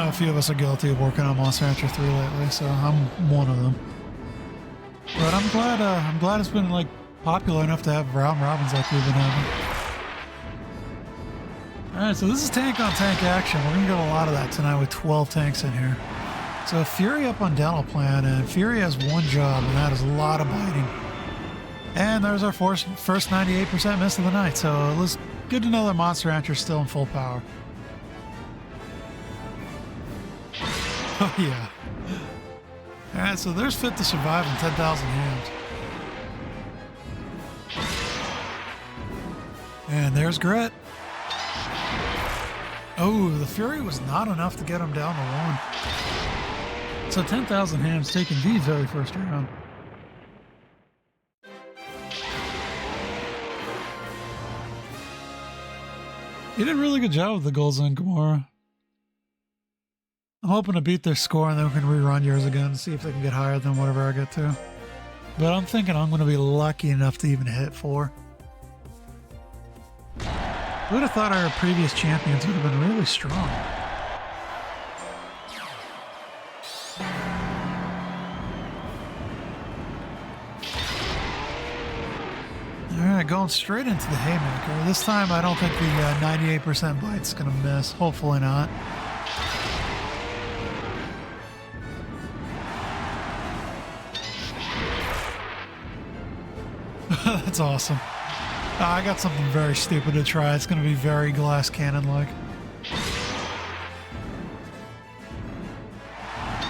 know a few of us are guilty of working on Monster Rancher 3 lately, so I'm one of them. But I'm glad it's been like popular enough to have round robins like we've been having. Alright, so this is tank on tank action. We're gonna get a lot of that tonight with 12 tanks in here. So Fury up on Dental Plan, and Fury has one job, and that is a lot of biting. And there's our first 98% miss of the night, so it's good to know that Monster Rancher's still in full power. Oh yeah. Alright, so there's Fit to Survive and 10,000 hands. And there's Grit. Oh, the Fury was not enough to get him down to 1. So 10,000 hams taking the very first round. You did a really good job with the Golza and Gomora. I'm hoping to beat their score and then we can rerun yours again and see if they can get higher than whatever I get to. But I'm thinking I'm going to be lucky enough to even hit 4. Who would have thought our previous champions would have been really strong? Alright, going straight into the Haymaker. This time I don't think the 98% bite's going to miss. Hopefully not. That's awesome. I got something very stupid to try. It's going to be very glass cannon-like.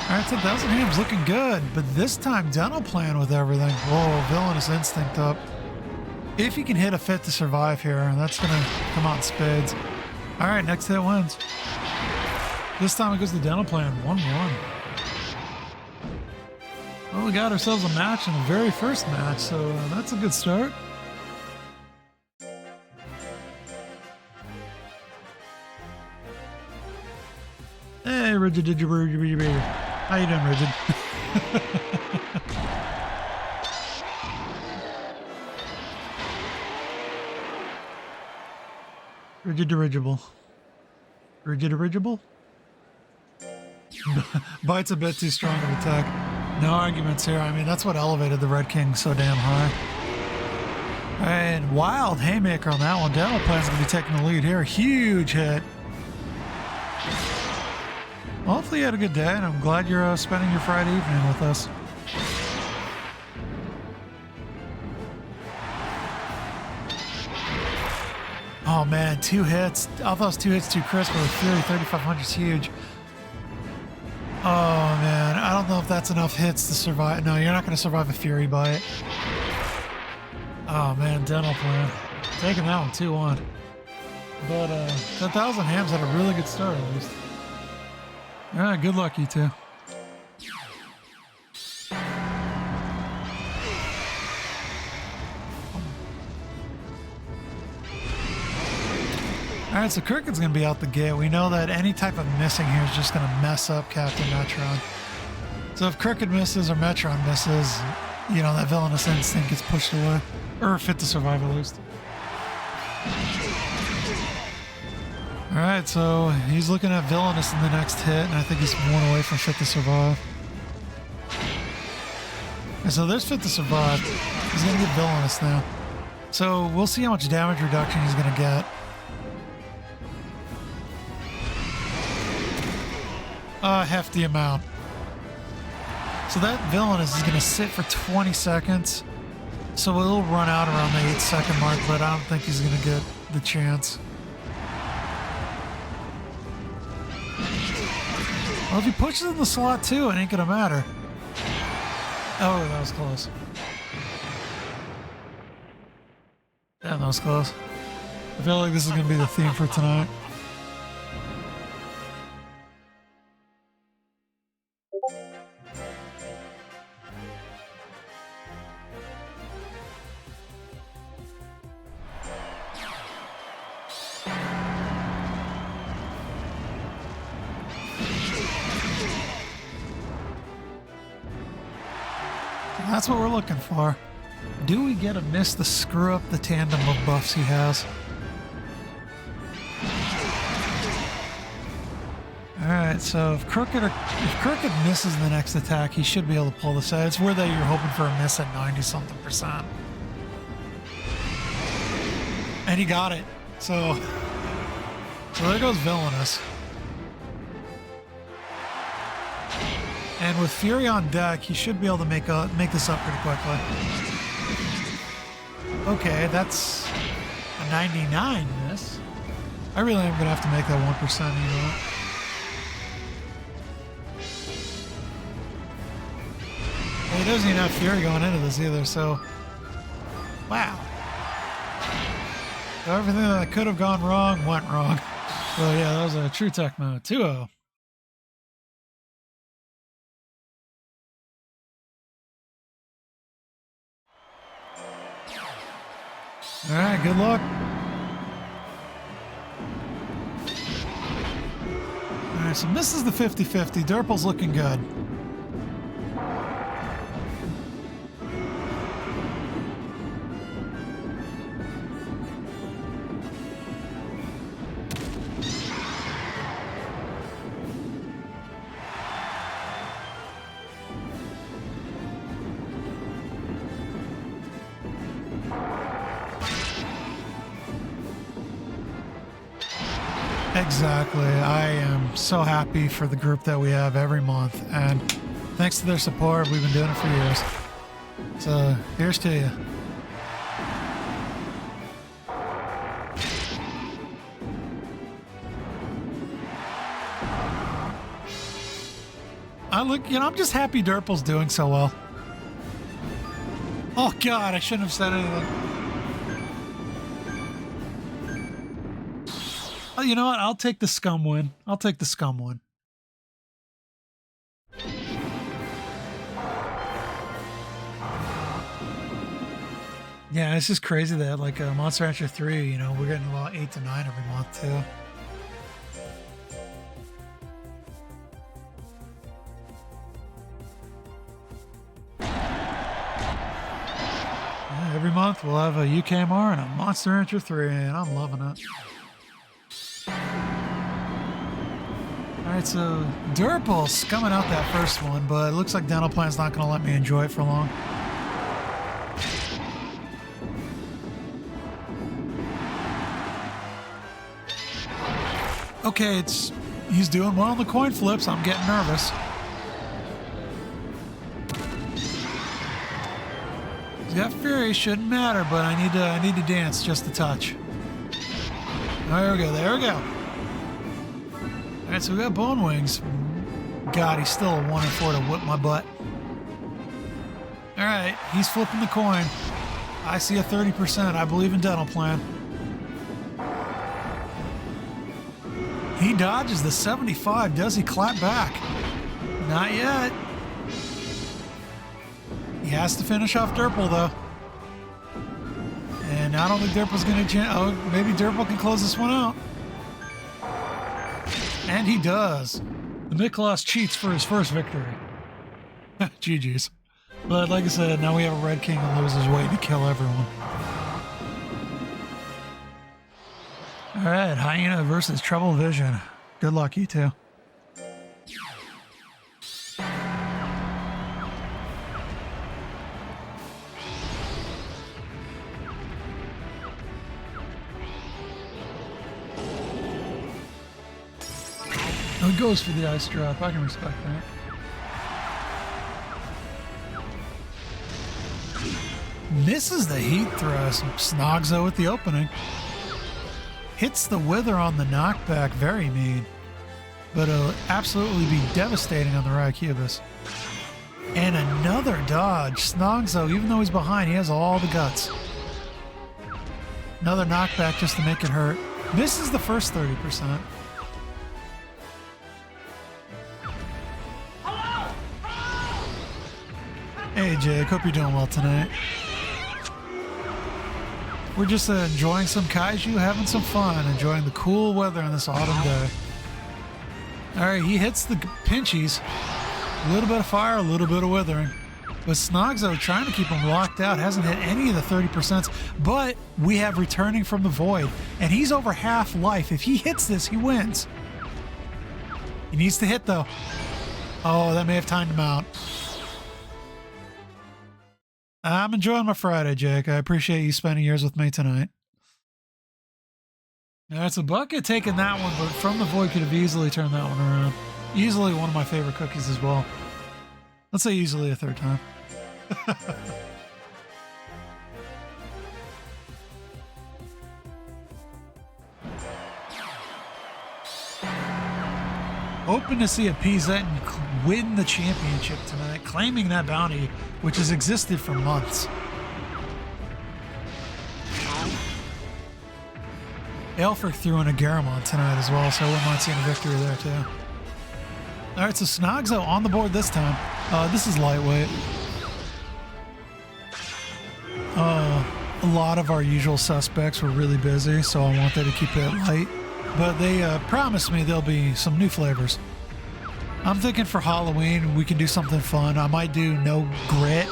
Alright, 10,000 hams looking good, but this time Dental Plan with everything. Whoa, Villainous Instinct up. If he can hit a Fit to Survive here, that's going to come out in spades. Alright, next hit wins. This time it goes to Dental Plan, 1-1. Well, we got ourselves a match in the very first match, so that's a good start. Hey, Rigid, how you doing, Rigid? Rigid Dirigible. Rigid Dirigible? Bite's a bit too strong of attack. No arguments here. I mean, that's what elevated the Redking so damn high. And wild Haymaker on that one. Dental Plan's going to be taking the lead here. Huge hit. Well, hopefully you had a good day, and I'm glad you're spending your Friday evening with us. Oh man, 2 hits. I thought it was 2 hits too crisp, but with Fury 3,500 is huge. Oh man, I don't know if that's enough hits to survive. No, you're not going to survive a Fury bite. Oh man, Dental Plan. Taking that one 2-1. But 10,000 hams had a really good start at least. Alright, good luck you two. Alright, so Cricket's going to be out the gate. We know that any type of missing here is just going to mess up CaptainMetron. So if Cricket misses or Metron misses, you know, that Villainous Instinct gets pushed away. Or Fit to Survive at least. Alright, so he's looking at Villainous in the next hit, and I think he's 1 away from Fit to Survive. And so there's Fit to Survive. He's going to get Villainous now. So we'll see how much damage reduction he's going to get. A hefty amount. So that Villainous is going to sit for 20 seconds. So it'll run out around the 8-second mark, but I don't think he's going to get the chance. Well, if he pushes in the slot too, it ain't going to matter. Oh, that was close. Damn, that was close. I feel like this is going to be the theme for tonight. That's what we're looking for. Do we get a miss to screw up the tandem of buffs he has? Alright, Alright, so if Crooked misses the next attack, he should be able to pull this out. It's weird that you're hoping for a miss at 90-something%. And he got it. So there goes Villainous. And with Fury on deck, he should be able to make this up pretty quickly. Okay, that's a 99 miss. I really am going to have to make that 1%, you know. He doesn't even have Fury going into this either, so... Wow. So everything that could have gone wrong went wrong. So yeah, that was a True Tech mode. 2-0. Alright, good luck. Alright, so misses the 50-50. Derple's looking good. Exactly. I am so happy for the group that we have every month, and thanks to their support, we've been doing it for years. So, here's to you. I'm just happy Derple's doing so well. Oh God, I shouldn't have said anything. Oh, you know what? I'll take the scum win. I'll take the scum win. Yeah, it's just crazy that like Monster Rancher 3, you know, we're getting about 8 to 9 every month too. Yeah, every month we'll have a UKMR and a Monster Rancher 3, and I'm loving it. Alright, so Derple's coming out that first one, but it looks like Dental Plan's not going to let me enjoy it for long. Okay, he's doing well on the coin flips. I'm getting nervous. He's got Fury, shouldn't matter, but I need to dance just a touch. There we go, there we go. Alright, so we got Bone Wings. God, he's still a 1-4 to whip my butt. Alright, he's flipping the coin. I see a 30%. I believe in Dental Plan. He dodges the 75. Does he clap back? Not yet. He has to finish off Derple, though. And I don't think Derple's going to... Oh, maybe Derple can close this one out. And he does. The Miklos cheats for his first victory. GG's. But like I said, now we have a Redking and loses way to kill everyone. Alright, Hyena versus Troublevision. Good luck, you two. Oh, he goes for the ice drop. I can respect that. Misses the heat thrust. Snogzo at the opening. Hits the wither on the knockback. Very mean. But it'll absolutely be devastating on the Rycubus. And another dodge. Snogzo, even though he's behind, he has all the guts. Another knockback just to make it hurt. Misses the first 30%. Hey Jake, hope you're doing well tonight. We're just enjoying some Kaiju, having some fun, enjoying the cool weather on this autumn day. Alright, he hits the pinchies. A little bit of fire, a little bit of withering. But Snogzo trying to keep him locked out, hasn't hit any of the 30%, but we have Returning from the Void, and he's over half life. If he hits this, he wins. He needs to hit, though. Oh, that may have timed him out. I'm enjoying my Friday, Jake. I appreciate you spending yours with me tonight. Yeah, it's a bucket taking that one, but From the Void could have easily turned that one around. Easily one of my favorite cookies as well. Let's say easily a third time. Hoping to see a PZ win the championship tonight, claiming that bounty, which has existed for months. Aelfric threw in a Garamond tonight as well, so I wouldn't mind seeing a victory there too. All right, so Snogzo on the board this time. This is lightweight. A lot of our usual suspects were really busy, so I wanted to keep it light. But they promised me there'll be some new flavors. I'm thinking for Halloween we can do something fun. I might do no grit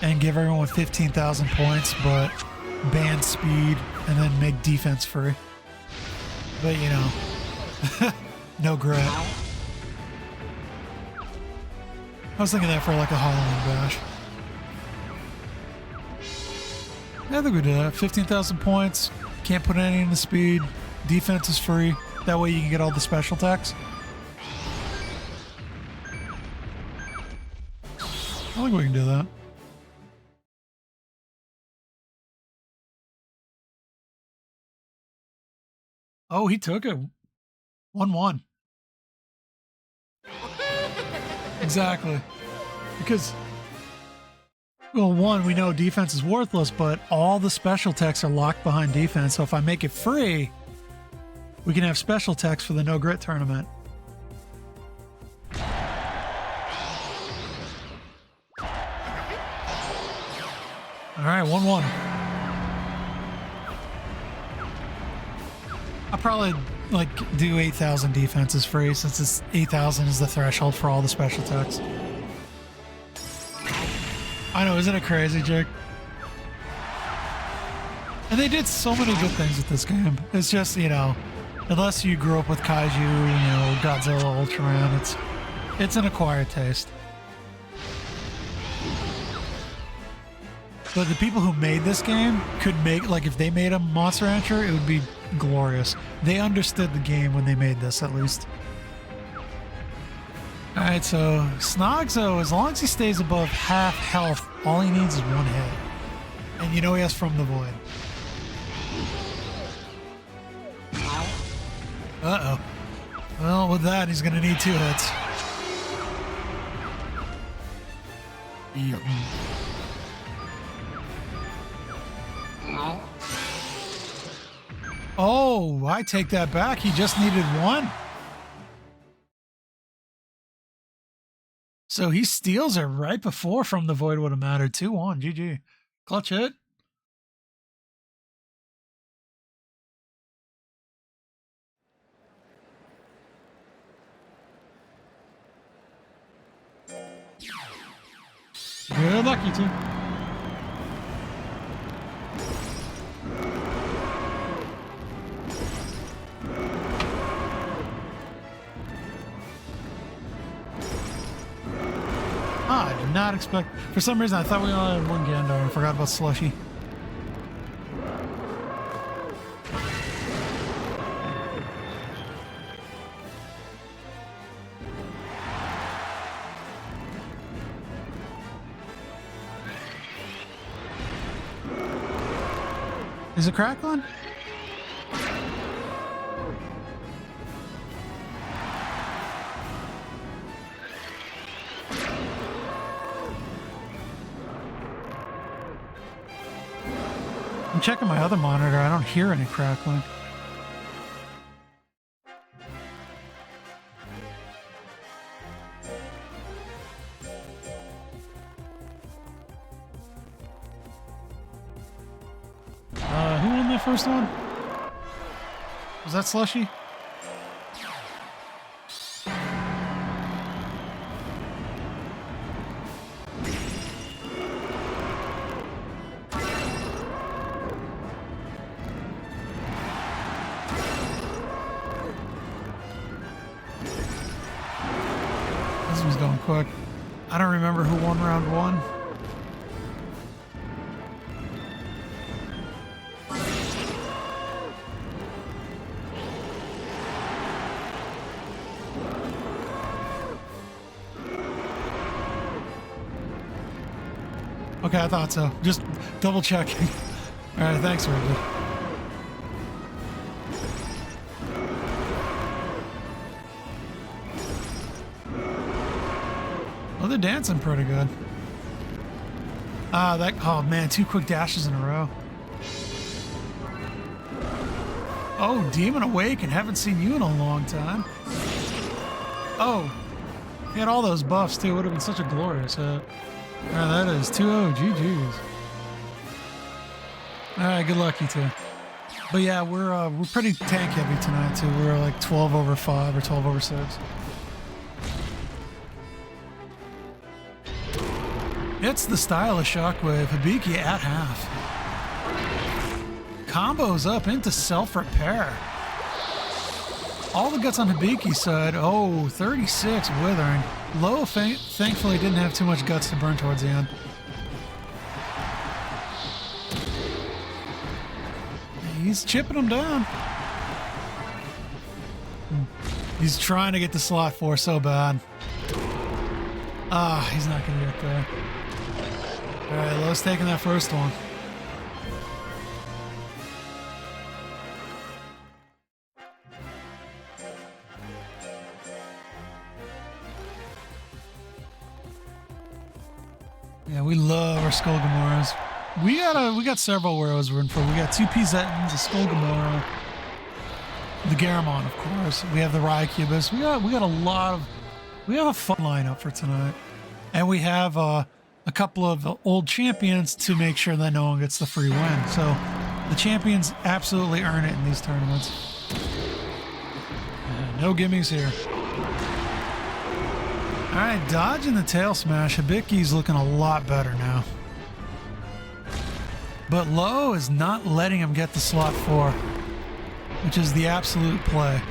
and give everyone 15,000 points, but ban speed and then make defense free. But you know, no grit. I was thinking that for like a Halloween bash. Yeah, I think we do that. 15,000 points. Can't put any in the speed. Defense is free. That way you can get all the special attacks. I think we can do that. Oh, he took it. 1-1. Exactly. Because, well, one, we know defense is worthless, but all the special techs are locked behind defense. So if I make it free, we can have special techs for the no grit tournament. All right, 1-1. I'll probably like do 8,000 defenses free since it's 8,000 is the threshold for all the special techs. I know, isn't it crazy, Jake? And they did so many good things with this game. It's just, you know, unless you grew up with Kaiju, you know, Godzilla, Ultraman, it's an acquired taste. But the people who made this game could make, like, if they made a Monster Rancher, it would be glorious. They understood the game when they made this, at least. Alright, so Snogzo, as long as he stays above half health, all he needs is one hit. And you know he has From the Void. Uh-oh. Well, with that, he's going to need 2 hits. Oh, I take that back. He just needed 1. So he steals it right before From the Void would have mattered. 2-1. GG. Clutch hit. Good luck, you two. I did not expect... For some reason, I thought we only had 1 Gandar and forgot about SlugSlushie. Is it crackling? I'm checking my other monitor. I don't hear any crackling. Who won that first one? Was that SlugSlushie? quick. I don't remember who won round 1. Okay, I thought so. Just double checking. All right, thanks, Ridley. Oh, they're dancing pretty good. Oh man, 2 quick dashes in a row. Oh, Demon Awaken, haven't seen you in a long time. Oh, he had all those buffs too, would have been such a glorious hit. Alright, that is 2-0, GG's. Alright, good luck you two. But yeah, we're pretty tank heavy tonight too. We're like 12 over 5 or 12 over 6. It's the stylish Shockwave, Hibiki at half. Combos up into self-repair. All the guts on Hibiki's side. Oh, 36 Withering. Lowe thankfully didn't have too much guts to burn towards the end. He's chipping him down. He's trying to get the slot 4 so bad. Ah, he's not going to get there. All right, Lowe's taking that first one. Yeah, we love our Skull Gomoras. We got several where I was rooting for. We got 2 P-Zetins, a Skull Gomora, the Garamon, of course. We have the Rycubus. We have a fun lineup for tonight. And we have a couple of old champions to make sure that no one gets the free win. So the champions absolutely earn it in these tournaments. No gimmies here. All right, dodging the tail smash. Hibiki's looking a lot better now. But Lowe is not letting him get the slot 4, which is the absolute play.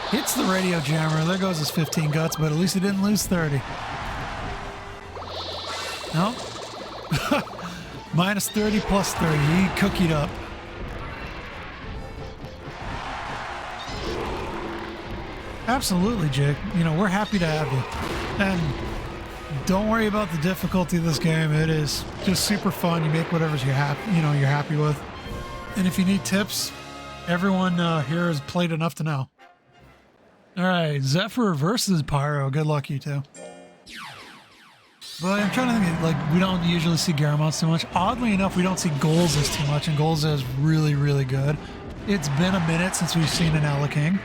Hits the radio jammer. There goes his 15 guts, but at least he didn't lose 30. Nope. Minus 30 plus 30. He cookied up. Absolutely, Jake. You know, we're happy to have you. And don't worry about the difficulty of this game. It is just super fun. You make whatever's you're happy with. And if you need tips, everyone here has played enough to know. All right, Zephyr versus Pyro. Good luck, you two. But I'm trying to think, like, we don't usually see Garamons too much. Oddly enough, we don't see Golzas too much, and Golza is really, really good. It's been a minute since we've seen an Redkikng.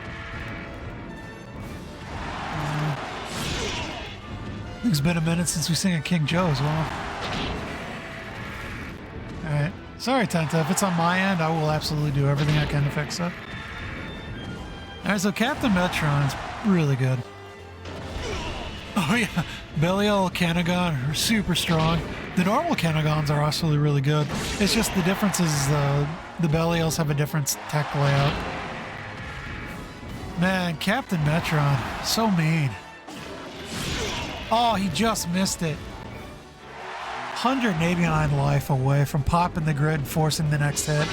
I think it's been a minute since we've seen a King Joe as well. Alright. Sorry, Tenta. If it's on my end, I will absolutely do everything I can to fix it. Alright, so CaptainMetron is really good. Oh yeah, Belial Canagon are super strong. The normal Canagons are also really good. It's just the difference is the Belials have a different tech layout. Man, CaptainMetron, so mean. Oh, he just missed it. 189 life away from popping the grid and forcing the next hit.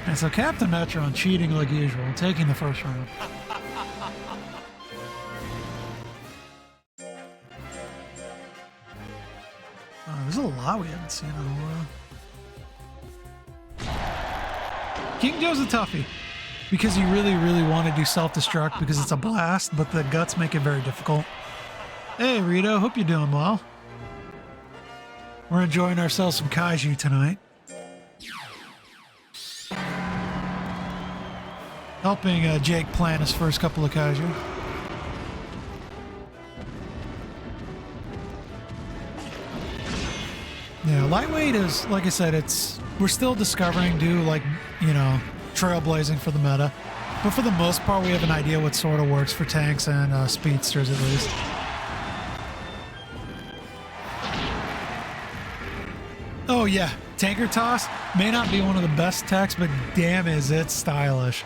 And so CaptainMetron cheating like usual, taking the first round. There's a lot we haven't seen in a while. King Joe's a toughie because you really, really want to do self-destruct because it's a blast, but the guts make it very difficult. Hey, Rito, hope you're doing well. We're enjoying ourselves some Kaiju tonight. Helping Jake plan his first couple of Kaiju. Yeah, lightweight is, like I said, we're still discovering, trailblazing for the meta. But for the most part, we have an idea what sort of works for tanks and speedsters at least. Oh yeah, Tanker Toss may not be one of the best techs, but damn is it stylish.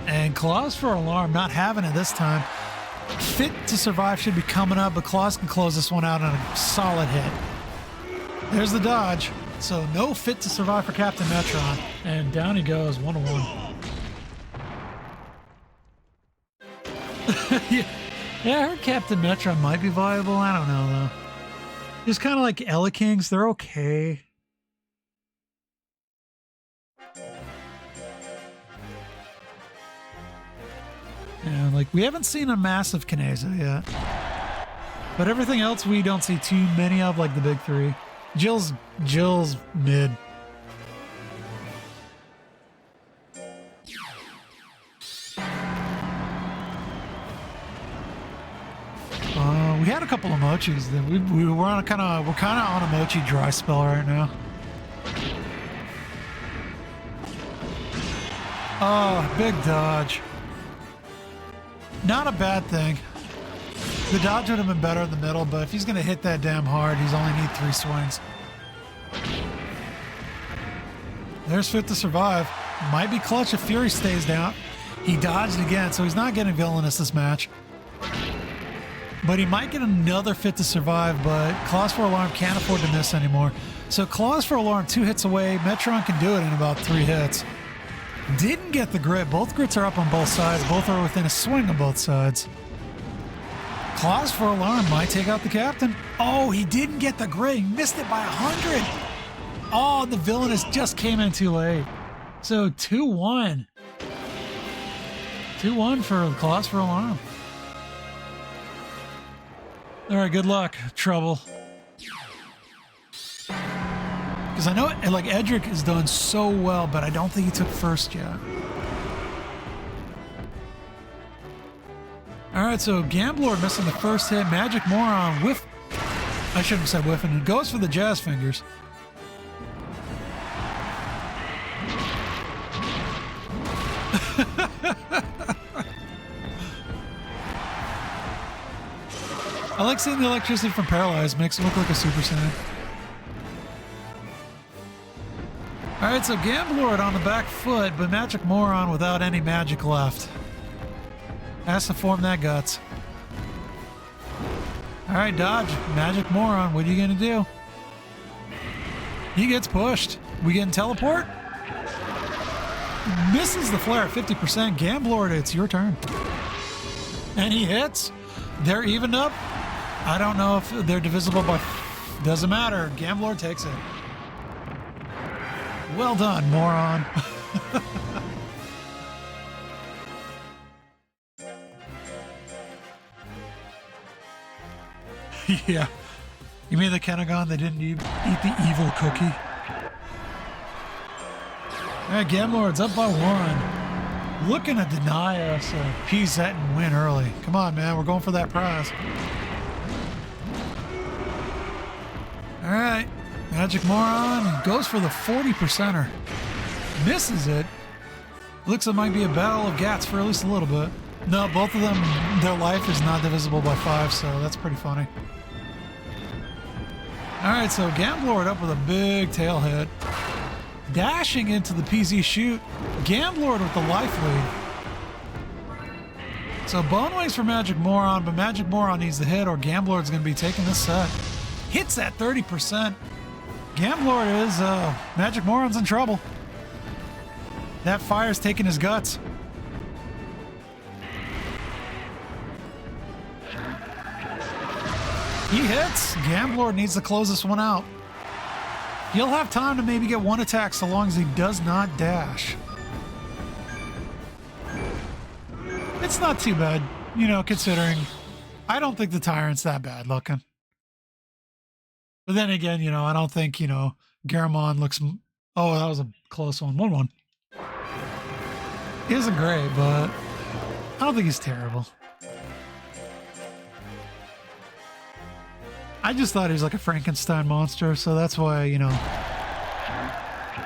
And ClawsForAlarm not having it this time. Fit to Survive should be coming up, but Claws can close this one out on a solid hit. There's the dodge. So no Fit to Survive for CaptainMetron. And down he goes, 1-1. Yeah, I heard CaptainMetron might be viable. I don't know, though. Just kind of like Redkings. They're okay. Yeah, like, we haven't seen a massive Kineza yet. But everything else we don't see too many of, like the big three. Jill's mid. We had a couple of mochis. We're kind of on a mochi dry spell right now. Oh, big dodge. Not a bad thing. The dodge would have been better in the middle, but if he's going to hit that damn hard, he's only need 3 swings. There's Fit to Survive. Might be clutch if Fury stays down. He dodged again, so he's not getting villainous this match. But he might get another Fit to Survive, but ClawsForAlarm can't afford to miss anymore. So ClawsForAlarm 2 hits away. Metron can do it in about 3 hits. Didn't get the grit. Both grits are up on both sides. Both are within a swing on both sides. ClawsForAlarm might take out the captain. Oh, he didn't get the grit. He missed it by 100. Oh, the villainous just came in too late. So 2-1. 2-1 for ClawsForAlarm. All right, good luck, Trouble. Because I know, like, Edric has done so well, but I don't think he took first yet. All right, so Gamblord missing the first hit. Magic Moron whiff. I shouldn't have said whiffing. It goes for the Jazz Fingers. I like seeing the electricity from Paralyzed. Makes him look like a Super Saiyan. All right, so Gamblord on the back foot, but Magic Moron without any magic left. Has to form that guts. All right, dodge. Magic Moron, what are you going to do? He gets pushed. We getting teleport? Misses the flare at 50%. Gamblord, it's your turn. And he hits. They're evened up. I don't know if they're divisible by... Doesn't matter. Gamblord takes it. Well done, moron. Yeah. You mean the Kenagon that didn't eat the evil cookie? All right, Gamlord's up by 1. Looking to deny us a PZ and win early. Come on, man. We're going for that prize. All right. Magic Moron goes for the 40%er. Misses it. Looks like it might be a battle of gats for at least a little bit. No, both of them, their life is not divisible by 5, so that's pretty funny. All right, so Gamblord up with a big tail hit. Dashing into the PZ shoot. Gamblord with the life lead. So Bone Wings for Magic Moron, but Magic Moron needs the hit or Gamblord's going to be taking this set. Hits at 30%. Gamblord is, Magic Moron's in trouble. That fire's taking his guts. He hits. Gamblord needs to close this one out. He'll have time to maybe get 1 attack so long as he does not dash. It's not too bad, you know, considering I don't think the Tyrant's that bad looking. But then again, you know, I don't think, you know, Garamond looks... Oh, that was a close one. 1-1. He isn't great, but I don't think he's terrible. I just thought he was like a Frankenstein monster, so that's why, you know,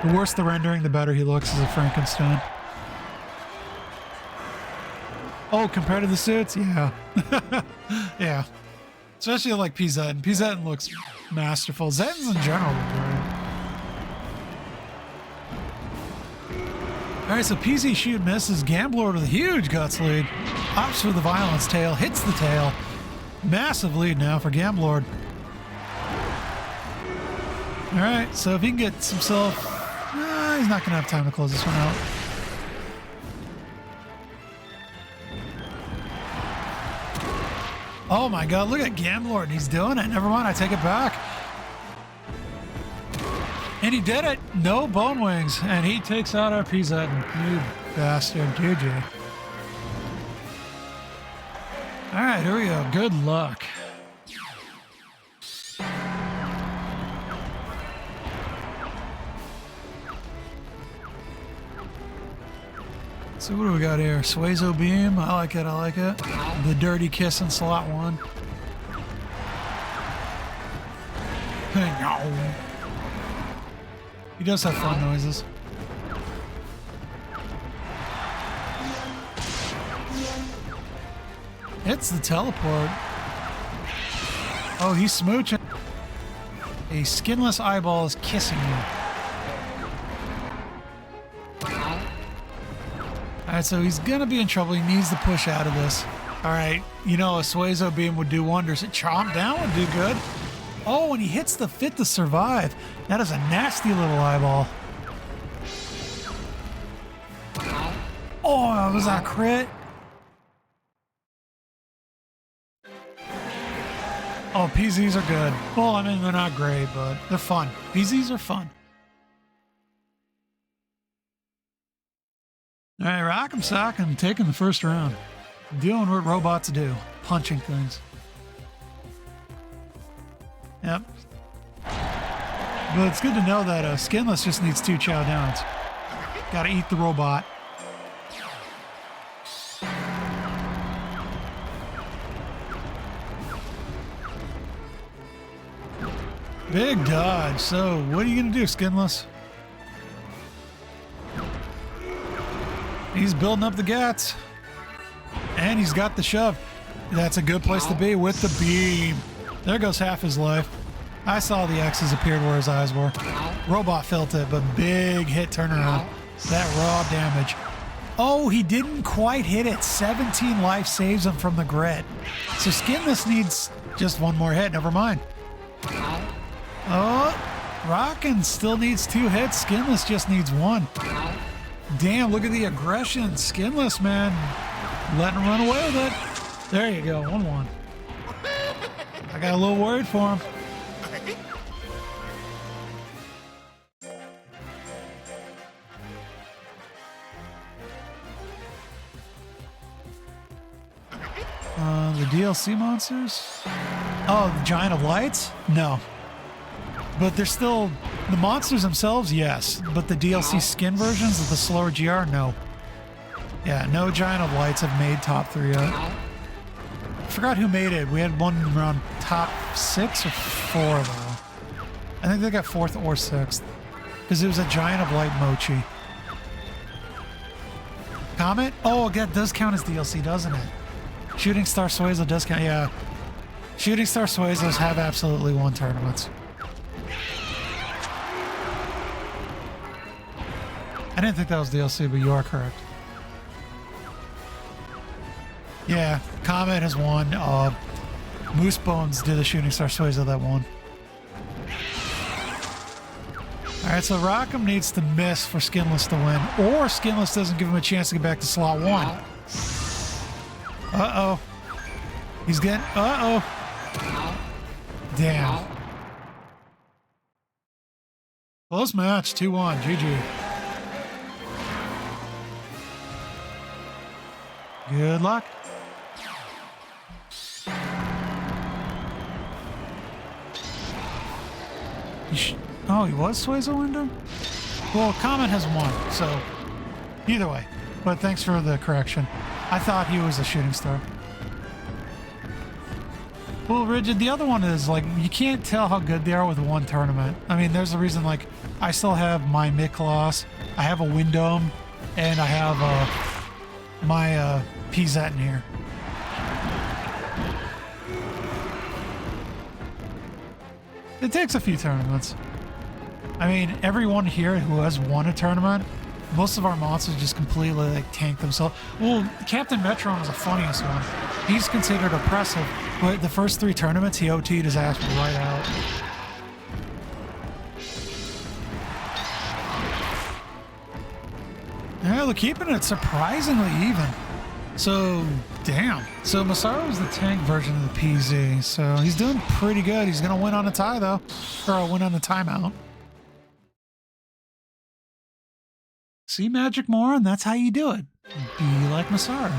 the worse the rendering, the better he looks as a Frankenstein. Oh, compared to the suits? Yeah. Yeah. Especially like PZ. PZ looks masterful. Zetins in general look great. All right, so PZ shoot misses. Gamblord with a huge guts lead. Opts for the violence tail, hits the tail. Massive lead now for Gamblord. All right, so if he can get himself... he's not going to have time to close this one out. Oh my god, look at Gamblord. He's doing it. Never mind, I take it back. And he did it. No bone wings. And he takes out our PZ. You bastard. GG. All right, here we go. Good luck. So what do we got here? Suezo beam. I like it. I like it. The dirty kiss in slot 1. He does have fun noises. It's the teleport. Oh, he's smooching. A skinless eyeball is kissing you. Alright, so he's gonna be in trouble. He needs to push out of this. Alright, you know, a Suezo beam would do wonders. A chomp down would do good. Oh, and he hits the fit to survive. That is a nasty little eyeball. Oh, was that a crit? Oh, PZs are good. Well, I mean, they're not great, but they're fun. PZs are fun. All right, RockEm-SockEm taking the first round. Doing what robots do. Punching things. Yep. But it's good to know that Skinless just needs 2 chow downs. Gotta eat the robot. Big dodge. So, what are you gonna do, Skinless? He's building up the gats. And he's got the shove. That's a good place to be with the beam. There goes half his life. I saw the X's appeared where his eyes were. Robot felt it, but big hit turnaround. That raw damage. Oh, he didn't quite hit it. 17 life saves him from the grit. So Skinless needs just one more hit. Never mind. Oh, RockEm still needs 2 hits. Skinless just needs 1. Damn, look at the aggression. Skinless, man. Letting him run away with it. There you go. 1-1. I got a little worried for him. The DLC monsters? Oh, the Giant of Lights? No. But they're still... The monsters themselves, yes. But the DLC skin versions of the slower GR, no. Yeah, no Giant of Lights have made top 3 yet. I forgot who made it. We had one around top 6 or 4, though. I think they got 4th or 6th. Because it was a Giant of Light Mochi. Comet? Oh, that does count as DLC, doesn't it? Shooting Star Suezo does count, yeah. Shooting Star Suezos have absolutely won tournaments. I didn't think that was DLC, but you are correct. Yeah, Comet has won. Moose Bones did a Shooting Star Suezo that won. Alright, so RockEm needs to miss for Skinless to win, or Skinless doesn't give him a chance to get back to slot 1. Uh-oh. He's getting... Uh-oh. Damn. Close match, 2-1. GG. Good luck. Oh, he was Suezo window? Well, Comet has won, so either way. But thanks for the correction. I thought he was a shooting star. Well, Rigid, the other one is, like, you can't tell how good they are with one tournament. I mean, there's a reason, like, I still have my Miklos, I have a Windome, and I have my PZ in here. It takes a few tournaments. I mean, everyone here who has won a tournament most of our monsters just completely like tank themselves. Well, CaptainMetron was the funniest one. He's considered oppressive, but the first 3 tournaments he OT'd his ass right out. Yeah, they're keeping it surprisingly even. So, damn. So Masaru's the tank version of the PZ, so he's doing pretty good. He's going to win on a tie, though. Or a win on the timeout. See, Magic Moron, that's how you do it. Be like Masaru.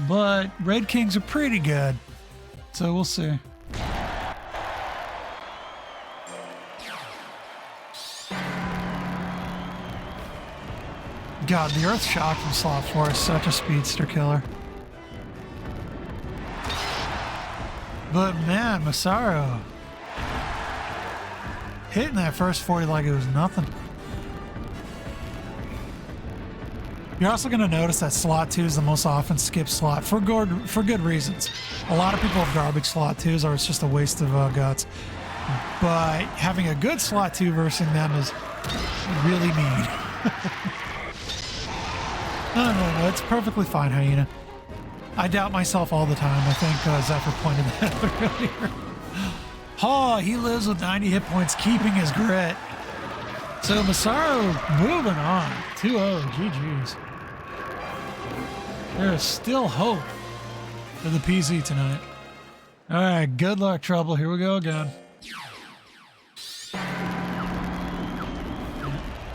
But Redkings are pretty good. So we'll see. God, the Earth Shock from slot 4 is such a speedster killer. But man, Masaru hitting that first 40 like it was nothing. You're also going to notice that slot 2 is the most often skipped slot for good reasons. A lot of people have garbage slot 2s or it's just a waste of guts. But having a good slot 2 versus them is really mean. No, it's perfectly fine, Hyena. I doubt myself all the time. I think Zephyr pointed that out earlier. Oh, he lives with 90 hit points, keeping his grit. So Masaru moving on. 2-0, GG's. There is still hope for the PZ tonight. All right, good luck, Trouble. Here we go again.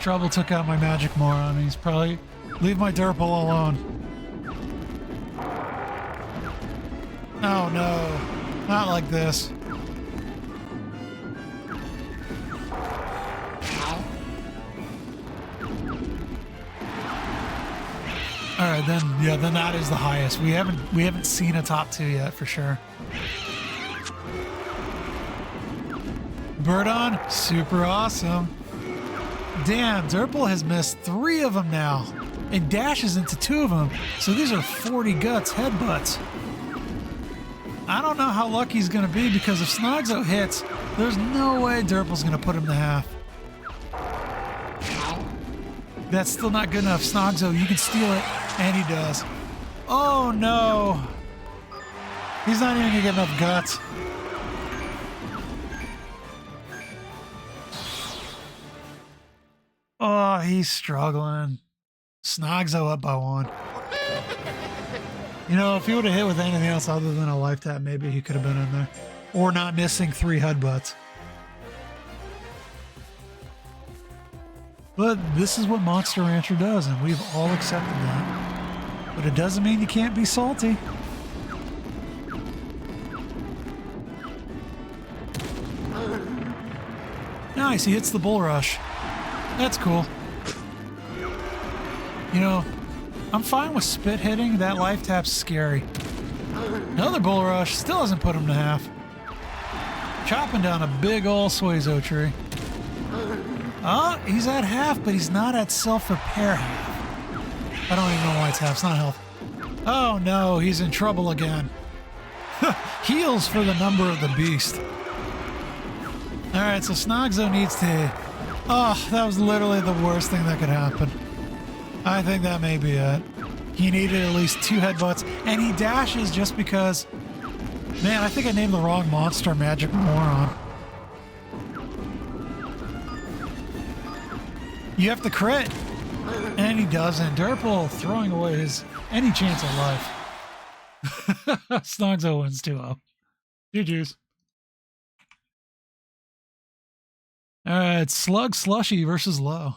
Trouble took out my Magic Moron. He's probably... Leave my Durple alone. Oh no, not like this. All right, then yeah, then that is the highest. We haven't seen a top 2 yet for sure. Birdon, super awesome. Damn, Durple has missed 3 of them now. And dashes into 2 of them. So these are 40 guts headbutts. I don't know how lucky he's going to be because if Snogzo hits, there's no way Durple's going to put him to half. That's still not good enough. Snogzo, you can steal it. And he does. Oh no. He's not even going to get enough guts. Oh, he's struggling. Snogzo up by 1. You know, if he would have hit with anything else other than a life tap, maybe he could have been in there. Or not missing 3 headbutts. But this is what Monster Rancher does, and we've all accepted that. But it doesn't mean you can't be salty. Nice, he hits the bull rush. That's cool. You know, I'm fine with spit hitting. That life tap's scary. Another bull rush still hasn't put him to half. Chopping down a big ol' Suezo tree. Oh, he's at half, but he's not at self-repair half. I don't even know why it's half. It's not health. Oh no, he's in trouble again. Heals for the number of the beast. Alright, so Snogzo needs to... Oh, that was literally the worst thing that could happen. I think that may be it. He needed at least 2 headbutts, and he dashes just because... Man, I think I named the wrong monster Magic Moron. You have to crit, and he doesn't. Durple throwing away his any chance of life. Snogzo wins 2-0. GG's. Alright, SlugSlushie versus Lowe.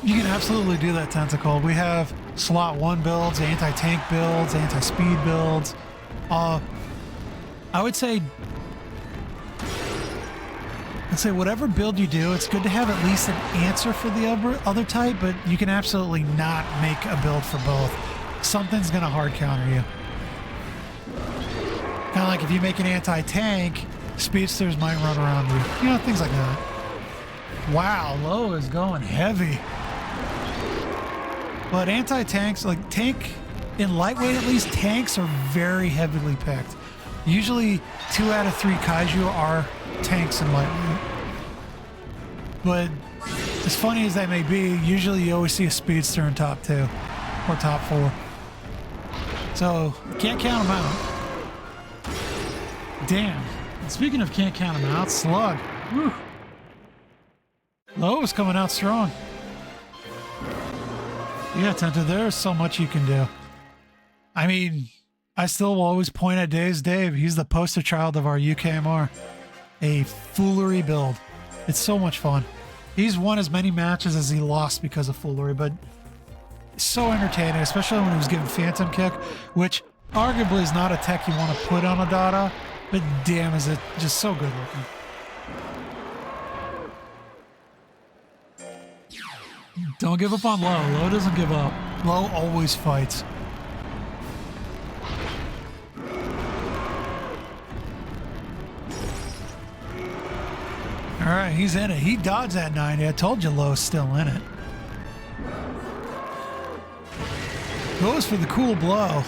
You can absolutely do that, Tentacle. We have slot 1 builds, anti-tank builds, anti-speed builds. I would say whatever build you do, it's good to have at least an answer for the other type, but you can absolutely not make a build for both. Something's going to hard counter you. Kind of like if you make an anti-tank, speedsters might run around you. You know, things like that. Wow, Lowe is going heavy. But anti-tanks, like tank, in lightweight at least, tanks are very heavily picked. Usually 2 out of 3 Kaiju are tanks in lightweight. But as funny as that may be, usually you always see a speedster in top 2 or top 4. So can't count them out. Damn. And speaking of can't count them out, Slug. Whew. Lowe is coming out strong. Yeah, Tenta, there's so much you can do. I mean, I still will always point at Dave's Dave. He's the poster child of our UKMR. A foolery build. It's so much fun. He's won as many matches as he lost because of foolery, but so entertaining, especially when he was given Phantom Kick, which arguably is not a tech you want to put on a Dada, but damn is it just so good looking. Don't give up on Lowe. Lowe doesn't give up. Lowe always fights. All right, he's in it. He dodged that 90. I told you Lowe's still in it. Goes for the cool blow.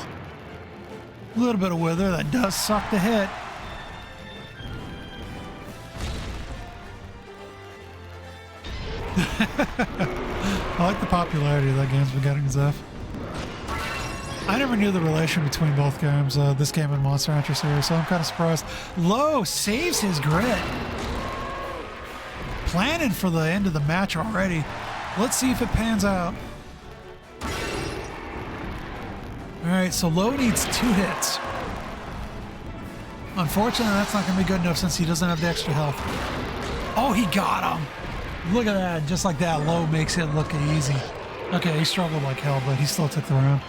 A little bit of wither. That does suck the hit. I like the popularity of that game's been getting, Zeph. I never knew the relation between both games, this game and Monster Hunter series, so I'm kind of surprised. Lowe saves his grit. Planning for the end of the match already. Let's see if it pans out. Alright, so Lowe needs 2 hits. Unfortunately, that's not going to be good enough since he doesn't have the extra health. Oh, he got him! Look at that. Just like that, Lowe makes it look easy. Okay, he struggled like hell, but he still took the round.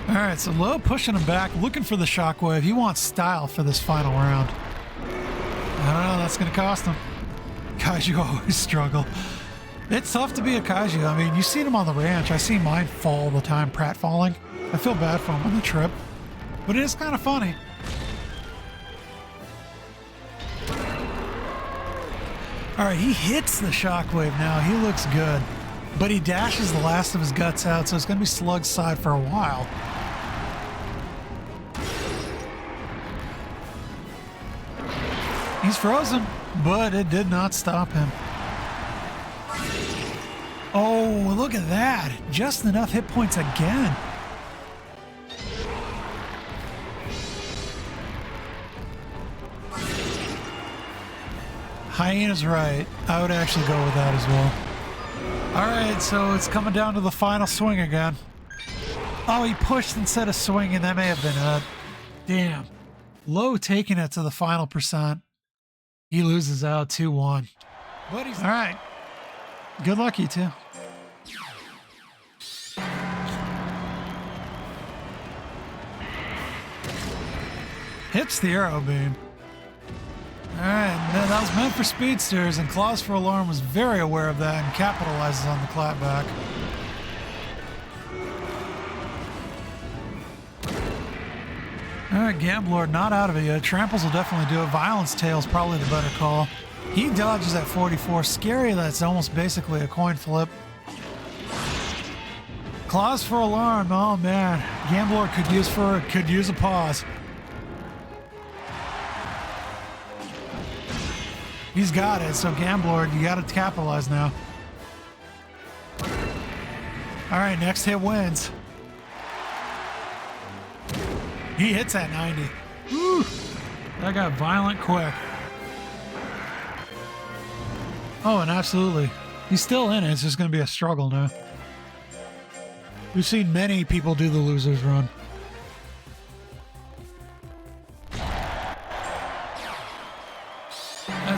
Alright, so Lowe pushing him back, looking for the shockwave. He wants style for this final round. I don't know, that's going to cost him. Kaiju always struggle. It's tough to be a Kaiju. I mean, you see him on the ranch. I see mine fall all the time, Pratt falling. I feel bad for him on the trip. But it is kind of funny. Alright, he hits the shockwave now. He looks good. But he dashes the last of his guts out, so it's going to be Slug's side for a while. He's frozen, but it did not stop him. Oh, look at that. Just enough hit points again. Hyena's right. I would actually go with that as well. All right, so it's coming down to the final swing again. Oh, he pushed instead of swinging. That may have been it. Damn. Lowe taking it to the final percent. He loses out 2-1. But he's all right. Good luck, you two. Hits the arrow beam. All right, that was meant for speedsters, and ClawsForAlarm was very aware of that and capitalizes on the clapback. All right, Gamblord not out of it yet. Tramples will definitely do it. Violence Tail's probably the better call. He dodges at 44. Scary, that's almost basically a coin flip. ClawsForAlarm, oh man. Gamblord could use a pause. He's got it, so Gamblord, you got to capitalize now. All right, next hit wins. He hits that 90. Woo! That got violent quick. Oh, and absolutely. He's still in it. It's just going to be a struggle now. We've seen many people do the loser's run.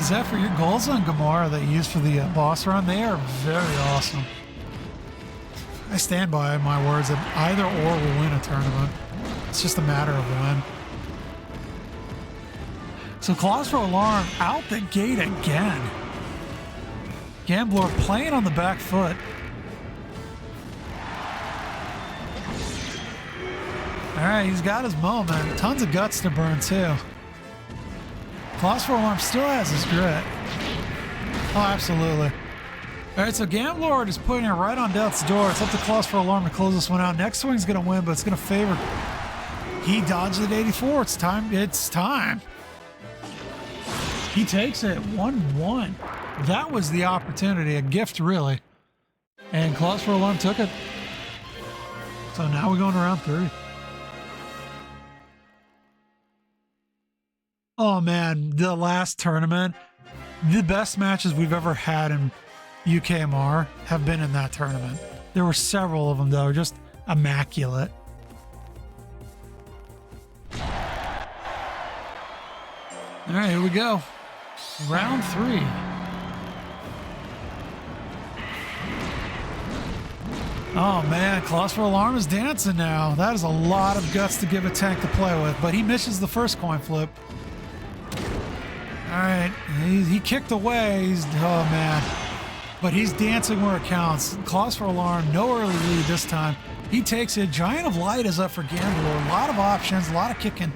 Zephyr, your Golza and Gomora that you use for the boss run, they are very awesome. I stand by my words that either or will win a tournament. It's just a matter of when. So ClawsForAlarm out the gate again. Gamblord playing on the back foot. All right, he's got his moment. Tons of guts to burn, too. ClawsForAlarm still has his grit. Oh, absolutely. All right, so Gamblord is putting it right on death's door. It's up to ClawsForAlarm to close this one out. Next swing's going to win, but it's going to favor. He dodged at 84. It's time. It's time. He takes it 1-1. That was the opportunity, a gift, really. And ClawsForAlarm took it. So now we're going to round 3. Oh man, the last tournament, the best matches we've ever had in UKMR have been in that tournament. There were several of them that were just immaculate. All right, here we go. Round 3. Oh man, ClawsForAlarm is dancing now. That is a lot of guts to give a tank to play with, but he misses the first coin flip. All right, he kicked away. Oh man, but he's dancing where it counts. ClawsForAlarm, no early lead this time. He takes it. Giant of Light is up for Gamblord. A lot of options, a lot of kicking.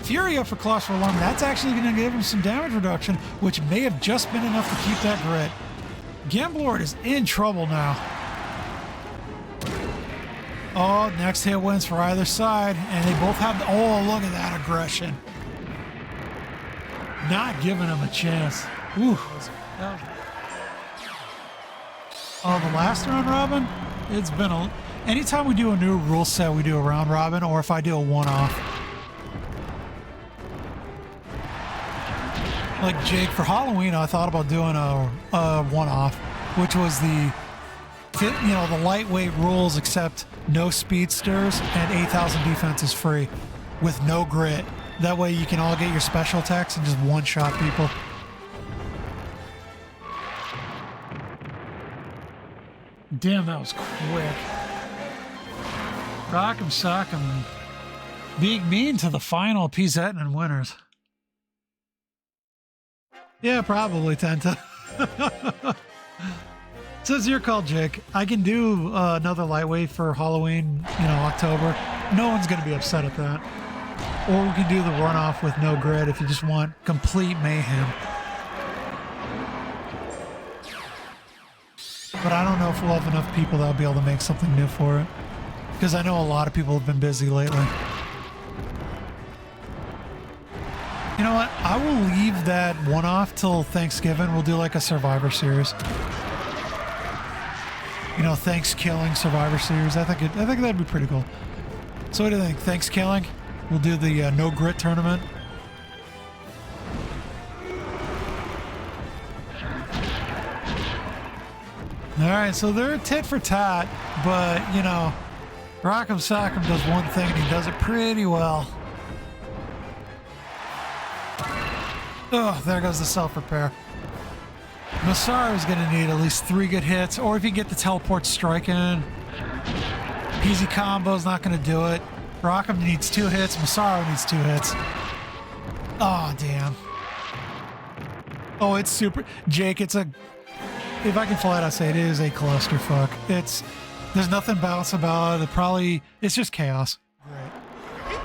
Fury up for ClawsForAlarm. That's actually going to give him some damage reduction, which may have just been enough to keep that grit. Gamblord is in trouble now. Oh, next hit wins for either side, and they both have. Oh, look at that aggression. Not giving him a chance. Ooh. Oh, the last round robin? It's been a... Anytime we do a new rule set, we do a round robin, or if I do a one-off. Like Jake, for Halloween, I thought about doing a one-off, which was the lightweight rules, except no speedsters and 8,000 defense is free with no grit. That way you can all get your special attacks and just one-shot people. Damn, that was quick. RockEm-SockEm being mean to the final PZN and winners. Yeah, probably, Tenta. Says your call, Jake. I can do another lightweight for Halloween, October. No one's going to be upset at that. Or we can do the runoff with no grid if you just want complete mayhem. But I don't know if we'll have enough people that'll be able to make something new for it. Because I know a lot of people have been busy lately. You know what? I will leave that one-off till Thanksgiving. We'll do like a Survivor Series. Thanksgiving Survivor Series. I think that'd be pretty cool. So what do you think? Thanksgiving? We'll do the no grit tournament. All right, so they're tit for tat, but RockEm-SockEm does one thing and he does it pretty well. Oh, there goes the self-repair. Massaro is going to need at least 3 good hits, or if you get the teleport strike in. Easy combo's not going to do it. RockEm needs 2 hits. Massaro needs 2 hits. Oh, damn. Oh, it's super. Jake, if I can flat out say it is a clusterfuck. There's nothing balanced about it. It's just chaos. Great.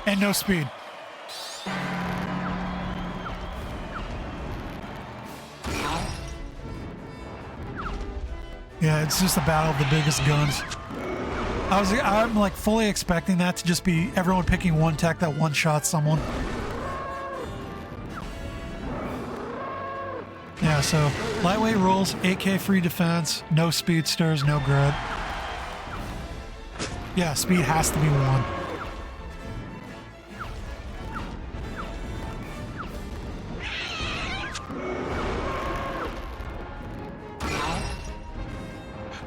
And no speed. Yeah, it's just a battle of the biggest guns. I'm like fully expecting that to just be everyone picking one tech that one-shot someone. Yeah, so lightweight rules, 8k free defense, no speedsters, no grid. Yeah, speed has to be 1.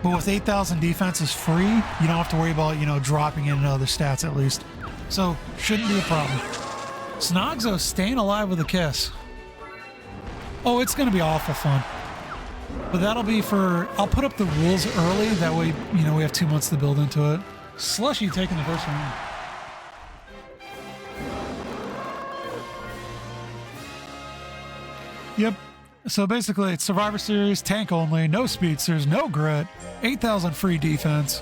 But with 8,000 defense is free, you don't have to worry about, dropping in other stats at least. So, shouldn't be a problem. Snogzo staying alive with a kiss. Oh, it's going to be awful fun. But that'll be I'll put up the rules early, that way, we have 2 months to build into it. SlugSlushie taking the first round. Yep. So basically, it's Survivor Series, tank only, no speedsters, no grit, 8,000 free defense.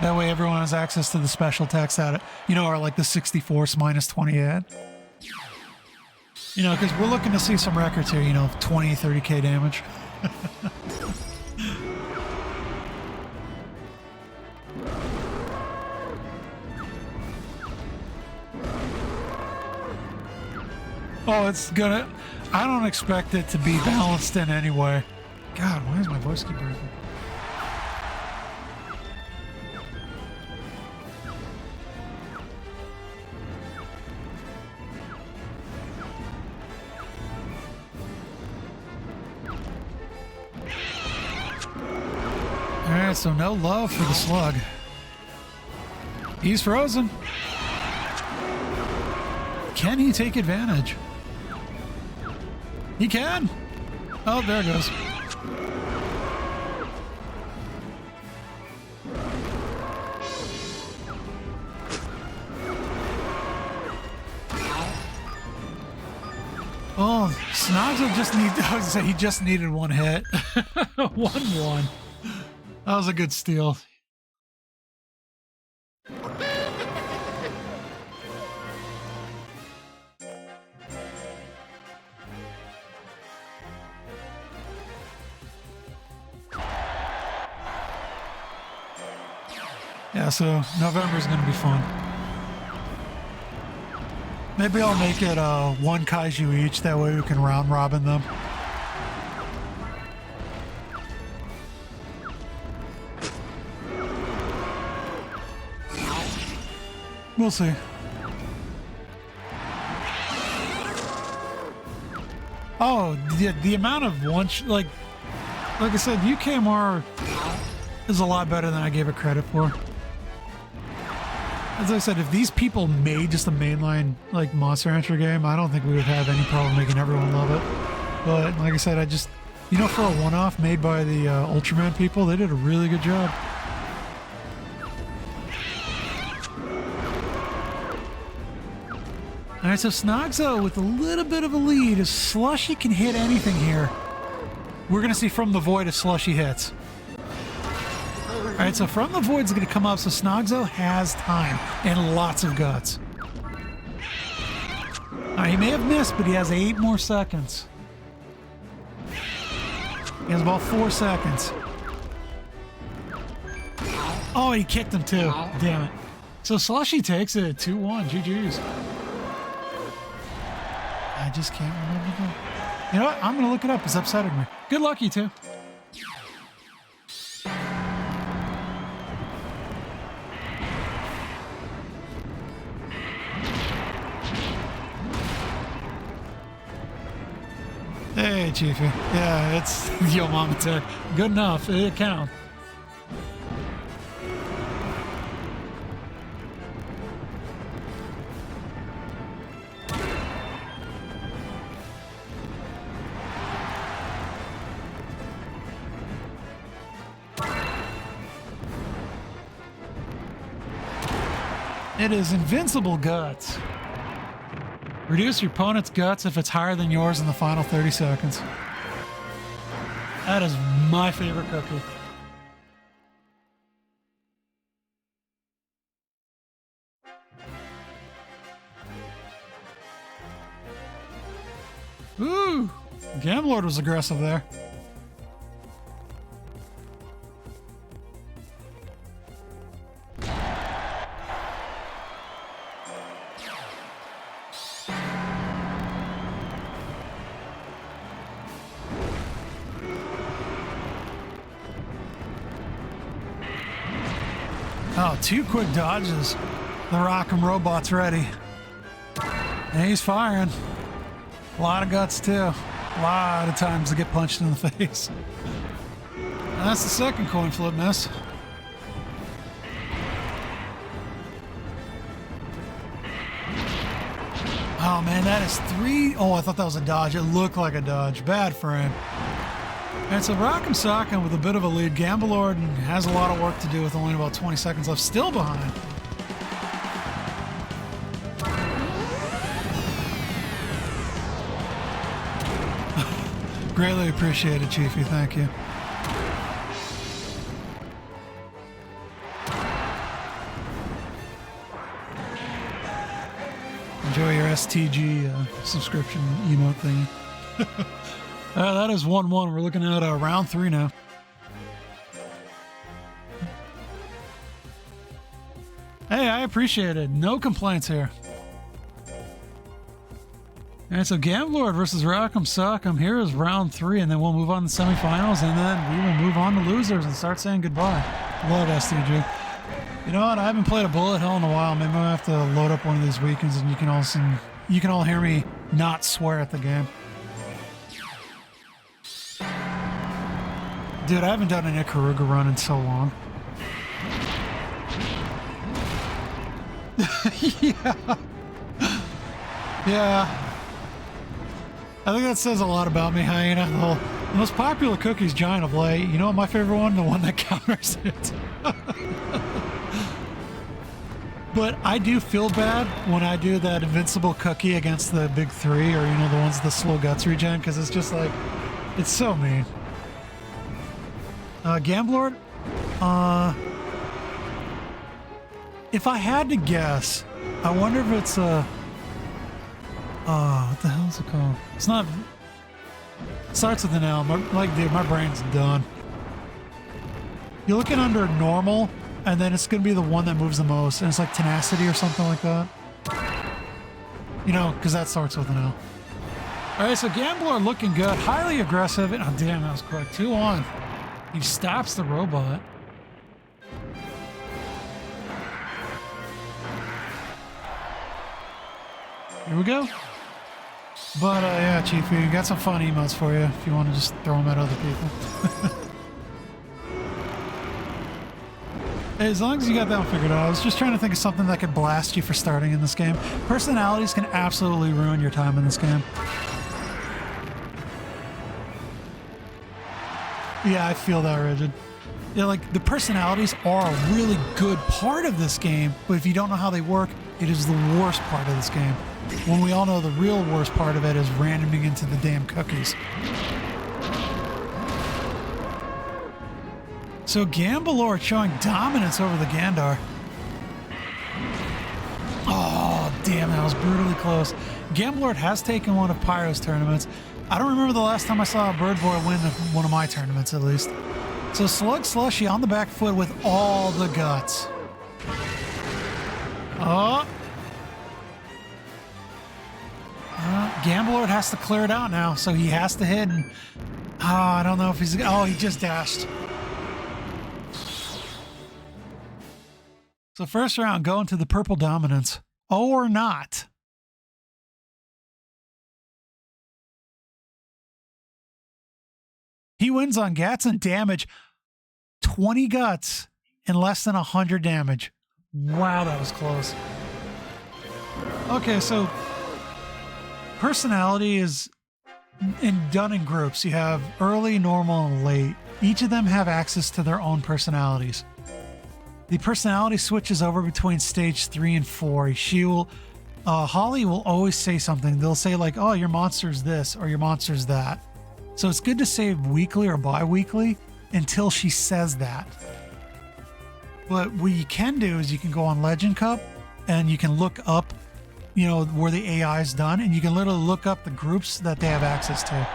That way everyone has access to the special text at it. You know, or like the 64's minus 28. You know, because we're looking to see some records here, you know, 20, 30k damage. Oh, it's gonna... I don't expect it to be balanced in any way. God, why is my voice keep breaking? Alright, so no love for the slug. He's frozen. Can he take advantage? He can! Oh, there it goes. Oh, Snogzo just he just needed one hit. 1-1. That was a good steal. Yeah, so November's gonna be fun. Maybe I'll make it one Kaiju each, that way we can round robin them. We'll see. Oh, the amount of like I said, UKMR is a lot better than I gave it credit for. As I said, if these people made just a mainline like Monster Rancher game, I don't think we would have any problem making everyone love it. But like I said, I just, you know, for a one-off made by the Ultraman people, they did a really good job. All right, so Snogzo with a little bit of a lead. If SlugSlushie can hit anything here, we're going to see From the Void if SlugSlushie hits. All right, so From the Void's going to come up, so Snogzo has time and lots of guts. All right, he may have missed, but he has 8 more seconds. He has about 4 seconds. Oh, he kicked him too. Damn it. So SlugSlushie takes it 2-1. GG's. I just can't remember the... You know what? I'm going to look it up. It's upsetting me. Good luck, you two. Hey, Chiefy. Yeah, it's Yo Mama Tech. Good enough. It counts. It is Invincible Guts. Reduce your opponent's guts if it's higher than yours in the final 30 seconds. That is my favorite cookie. Ooh! Gamblord was aggressive there. Oh, 2 quick dodges. The RockEm robot's ready. And he's firing. A lot of guts, too. A lot of times to get punched in the face. And that's the second coin flip miss. Oh, man, that is 3. Oh, I thought that was a dodge. It looked like a dodge. Bad for him. And so RockEm-SockEm with a bit of a lead. Gamblord has a lot of work to do with only about 20 seconds left. Still behind. Greatly appreciated, Chiefy. Thank you. Enjoy your STG subscription emote thingy. That is 1-1. We're looking at round 3 now. Hey, I appreciate it. No complaints here. And so Gamblord versus RockEm-SockEm. Here is round 3, and then we'll move on to semifinals, and then we will move on to losers and start saying goodbye. Love STG. You know what? I haven't played a bullet hell in a while. Maybe I'll have to load up one of these weekends, and you can all hear me not swear at the game. Dude, I haven't done an Ikaruga run in so long. Yeah. I think that says a lot about me, Hyena. The most popular cookie's Giant of late. You know what my favorite one? The one that counters it. But I do feel bad when I do that invincible cookie against the big 3, or, you know, the ones the slow guts regen, because it's just like, it's so mean. Gamblord? If I had to guess, I wonder if it's what the hell is it called? It's not, it starts with an L. Dude, my brain's done. You're looking under normal, and then it's going to be the one that moves the most, and it's like tenacity or something like that. You know, because that starts with an L. All right, so Gamblord looking good, highly aggressive. Oh, damn, that was quick. 2 on. He stops the robot. Here we go. But yeah, Chiefy, got some fun emotes for you if you want to just throw them at other people. Hey, as long as you got that one figured out, I was just trying to think of something that could blast you for starting in this game. Personalities can absolutely ruin your time in this game. Yeah, I feel that, Rigid. Yeah, like, the personalities are a really good part of this game, but if you don't know how they work, it is the worst part of this game. When we all know the real worst part of it is randoming into the damn cookies. So Gamblord showing dominance over the Gandar. Oh, damn, that was brutally close. Gamblord has taken one of Pyro's tournaments. I don't remember the last time I saw a Bird Boy win one of my tournaments, at least. So SlugSlushie on the back foot with all the guts. Oh. Gamblord has to clear it out now, so he has to hit. And, I don't know if he's... Oh, he just dashed. So first round, going to the purple dominance. Or not. He wins on gats and damage. 20 guts and less than 100 damage. Wow, that was close. Okay, so personality is done in groups. You have early, normal, and late. Each of them have access to their own personalities. The personality switches over between stage 3 and 4. Holly will always say something. They'll say like, oh, your monster's this or your monster's that. So it's good to save weekly or bi-weekly until she says that. But what you can do is you can go on Legend Cup and you can look up, you know, where the AI is done, and you can literally look up the groups that they have access to.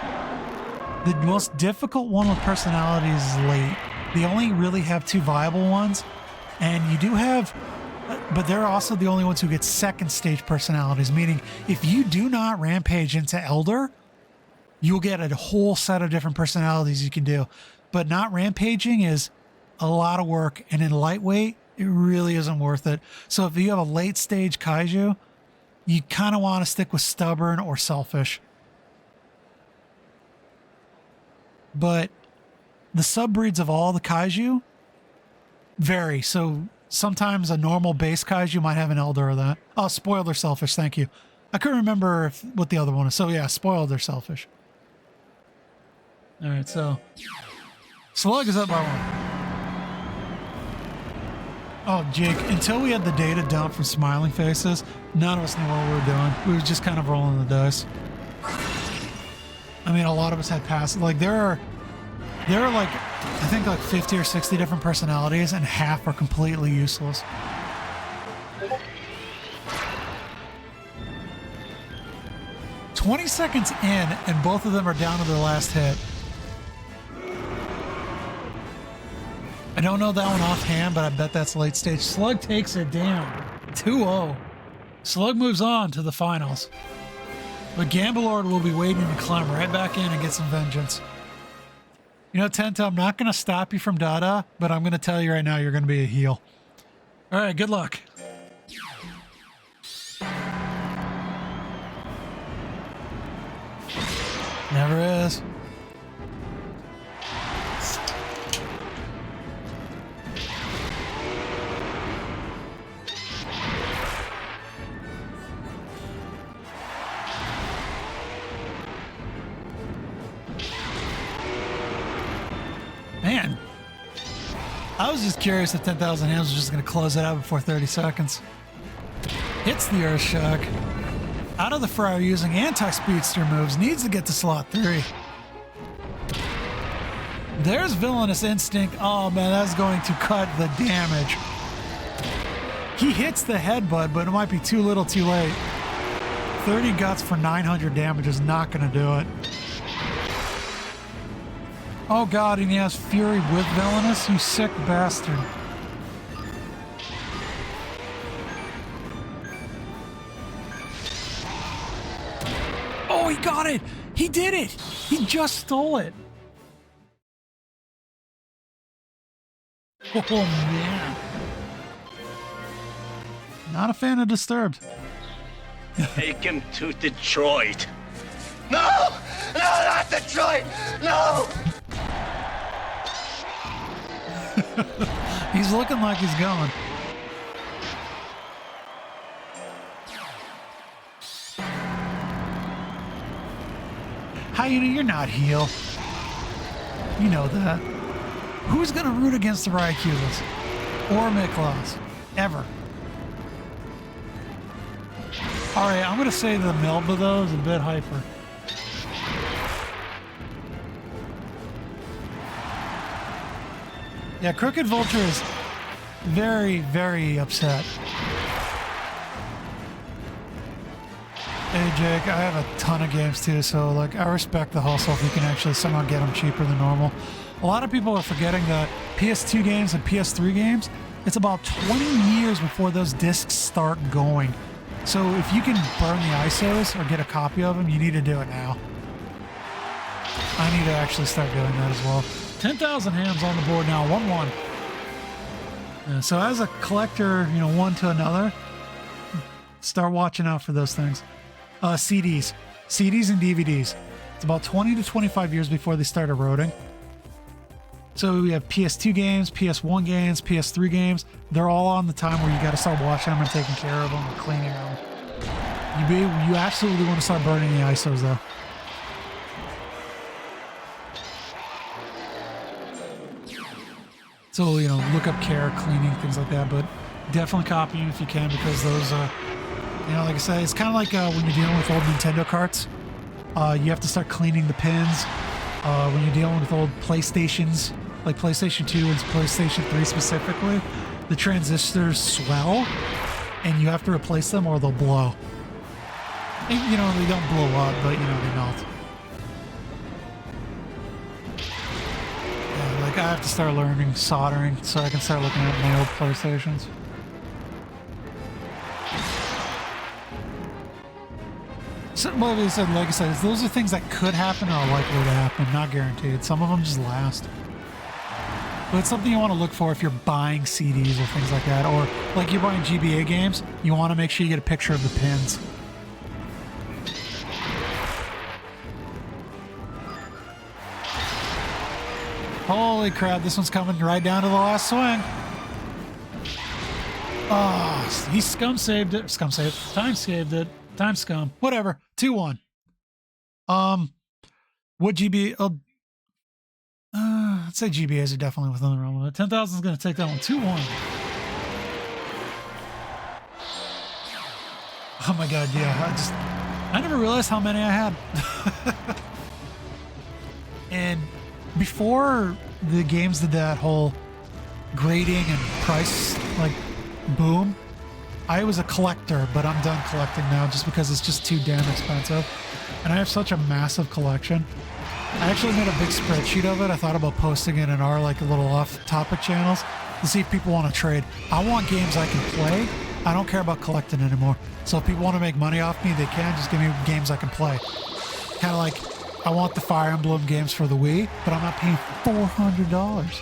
The most difficult one with personalities is late. They only really have 2 viable ones. And you do have, but they're also the only ones who get second stage personalities, meaning if you do not rampage into Elder, you'll get a whole set of different personalities you can do. But not rampaging is a lot of work, and in lightweight, it really isn't worth it. So if you have a late stage Kaiju, you kind of want to stick with Stubborn or Selfish. But the subbreeds of all the Kaiju vary. So sometimes a normal base Kaiju might have an Elder or that. Oh, Spoiled or Selfish, thank you. I couldn't remember what the other one is. So yeah, Spoiled or Selfish. All right, so Slug is up by 1. Oh, Jake, until we had the data dump from Smiling Faces, none of us knew what we were doing. We were just kind of rolling the dice. I mean, a lot of us had passes. Like, there are like, I think like 50 or 60 different personalities, and half are completely useless. 20 seconds in, and both of them are down to their last hit. I don't know that one offhand, but I bet that's late stage. Slug takes it down. 2-0. Slug moves on to the finals. But Gamblord will be waiting to climb right back in and get some vengeance. You know, Tenta, I'm not going to stop you from Dada, but I'm going to tell you right now you're going to be a heel. All right, good luck. Never is. Man, I was just curious if 10,000 Hands was just going to close it out before 30 seconds. Hits the Earth Shock. OutoftheFryer using anti-speedster moves needs to get to slot 3. There's Villainous Instinct. Oh man, that's going to cut the damage. He hits the headbutt, but it might be too little too late. 30 guts for 900 damage is not going to do it. Oh god, and he has Fury with Villainous? You sick bastard. Oh, he got it! He did it! He just stole it! Oh man. Not a fan of Disturbed. Take him to Detroit. No! No, not Detroit! No! He's looking like he's going. How you know you're not heel? You know that. Who's gonna root against the Ryculas? Or Miklos? Ever. Alright, I'm gonna say the Melba though is a bit hyper. Yeah, Crooked Vulture is very, very upset. Hey Jake, I have a ton of games too, so like I respect the hustle if you can actually somehow get them cheaper than normal. A lot of people are forgetting that PS2 games and PS3 games, it's about 20 years before those discs start going. So if you can burn the ISOs or get a copy of them, you need to do it now. I need to actually start doing that as well. 10,000 Hams on the board now, 1-1. Yeah, so as a collector, you know, one to another, start watching out for those things. CDs and DVDs. It's about 20 to 25 years before they start eroding. So we have PS2 games, PS1 games, PS3 games. They're all on the time where you got to start watching them and taking care of them and cleaning them. You absolutely want to start burning the ISOs though. So, you know, look up care, cleaning, things like that, but definitely copy them if you can, because those, you know, like I said, it's kind of like when you're dealing with old Nintendo carts. You have to start cleaning the pins. When you're dealing with old PlayStations, like PlayStation 2 and PlayStation 3 specifically, the transistors swell, and you have to replace them or they'll blow. And, you know, they don't blow up, but, you know, they melt. Like I have to start learning soldering so I can start looking at my old PlayStations. So, like I said, those are things that could happen or are likely to happen, not guaranteed. Some of them just last. But it's something you want to look for if you're buying CDs or things like that. Or like you're buying GBA games, you want to make sure you get a picture of the pins. Holy crap, this one's coming right down to the last swing. Oh, he scum saved it. Scum saved. Time saved it. Time scum. Whatever. 2-1. What GB? I'd say GBAs are definitely within the realm of it. 10,000 is going to take that one. 2-1. Oh my god, yeah. I never realized how many I had. And before the games did that whole grading and price like boom, I was a collector, but I'm done collecting now just because it's just too damn expensive. And I have such a massive collection. I actually made a big spreadsheet of it. I thought about posting it in our like little off-topic channels to see if people want to trade. I want games I can play. I don't care about collecting anymore. So if people want to make money off me, they can. Just give me games I can play. Kind of like I want the Fire Emblem games for the Wii, but I'm not paying $400.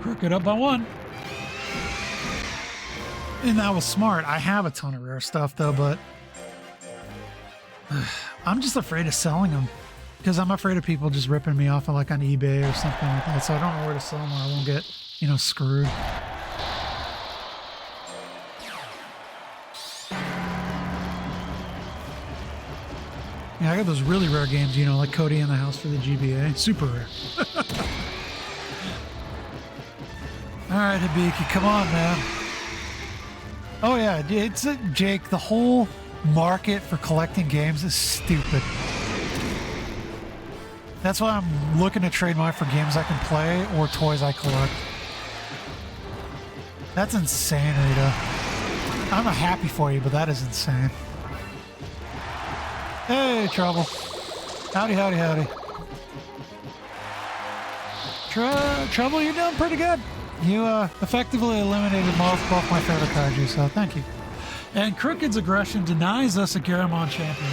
Crooked up by 1. And that was smart. I have a ton of rare stuff though, but I'm just afraid of selling them because I'm afraid of people just ripping me off like on eBay or something like that. So I don't know where to sell them or I won't get, you know, screwed. Yeah, I got those really rare games, you know, like Cody in the House for the GBA. Super rare. All right, Hibiki, come on, man. Oh yeah, it's Jake, the whole market for collecting games is stupid. That's why I'm looking to trade mine for games I can play or toys I collect. That's insane, Rita. I'm not happy for you, but that is insane. Hey, Trouble. Howdy, howdy, howdy. Trouble, you're doing pretty good. You effectively eliminated both my favorite kaiju, so thank you. And Crooked's aggression denies us a Garamond champion.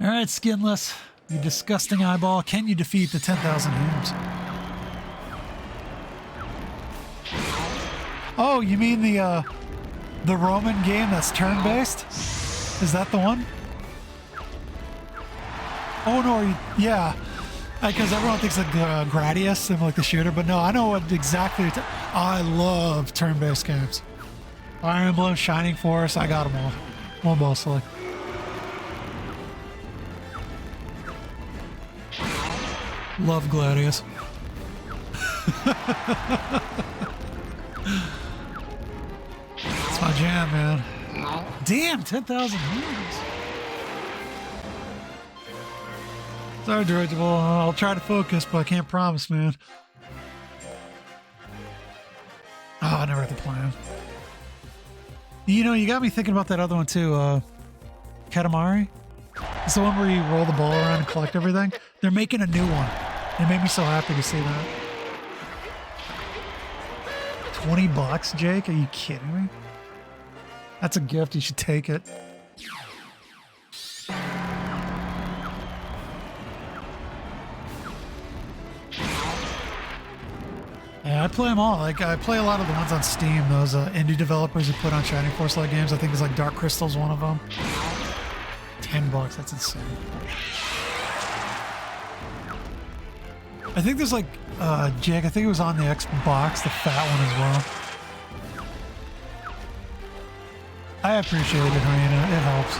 All right, Skinless, you disgusting eyeball. Can you defeat the 10,000 hams? Oh, you mean the Roman game that's turn-based? Is that the one? Oh no, yeah. Because everyone thinks like Gradius and like the shooter, but no, I know what exactly. I love turn-based games. Fire Emblem, Shining Force, I got them all. Well, mostly. Love Gladius. It's my jam, man. Damn, 10,000 hands. Sorry, Dirigible. I'll try to focus, but I can't promise, man. Oh, I never had the plan. You know, you got me thinking about that other one too. Katamari. It's the one where you roll the ball around and collect everything. They're making a new one. It made me so happy to see that. $20, Jake? Are you kidding me? That's a gift. You should take it. Yeah, I play them all. Like I play a lot of the ones on Steam. Those indie developers who put on Shining Force like games. I think it's like Dark Crystal's one of them. $10. That's insane. I think there's like Jake. I think it was on the Xbox, the fat one as well. I appreciate it, Hyena. It helps.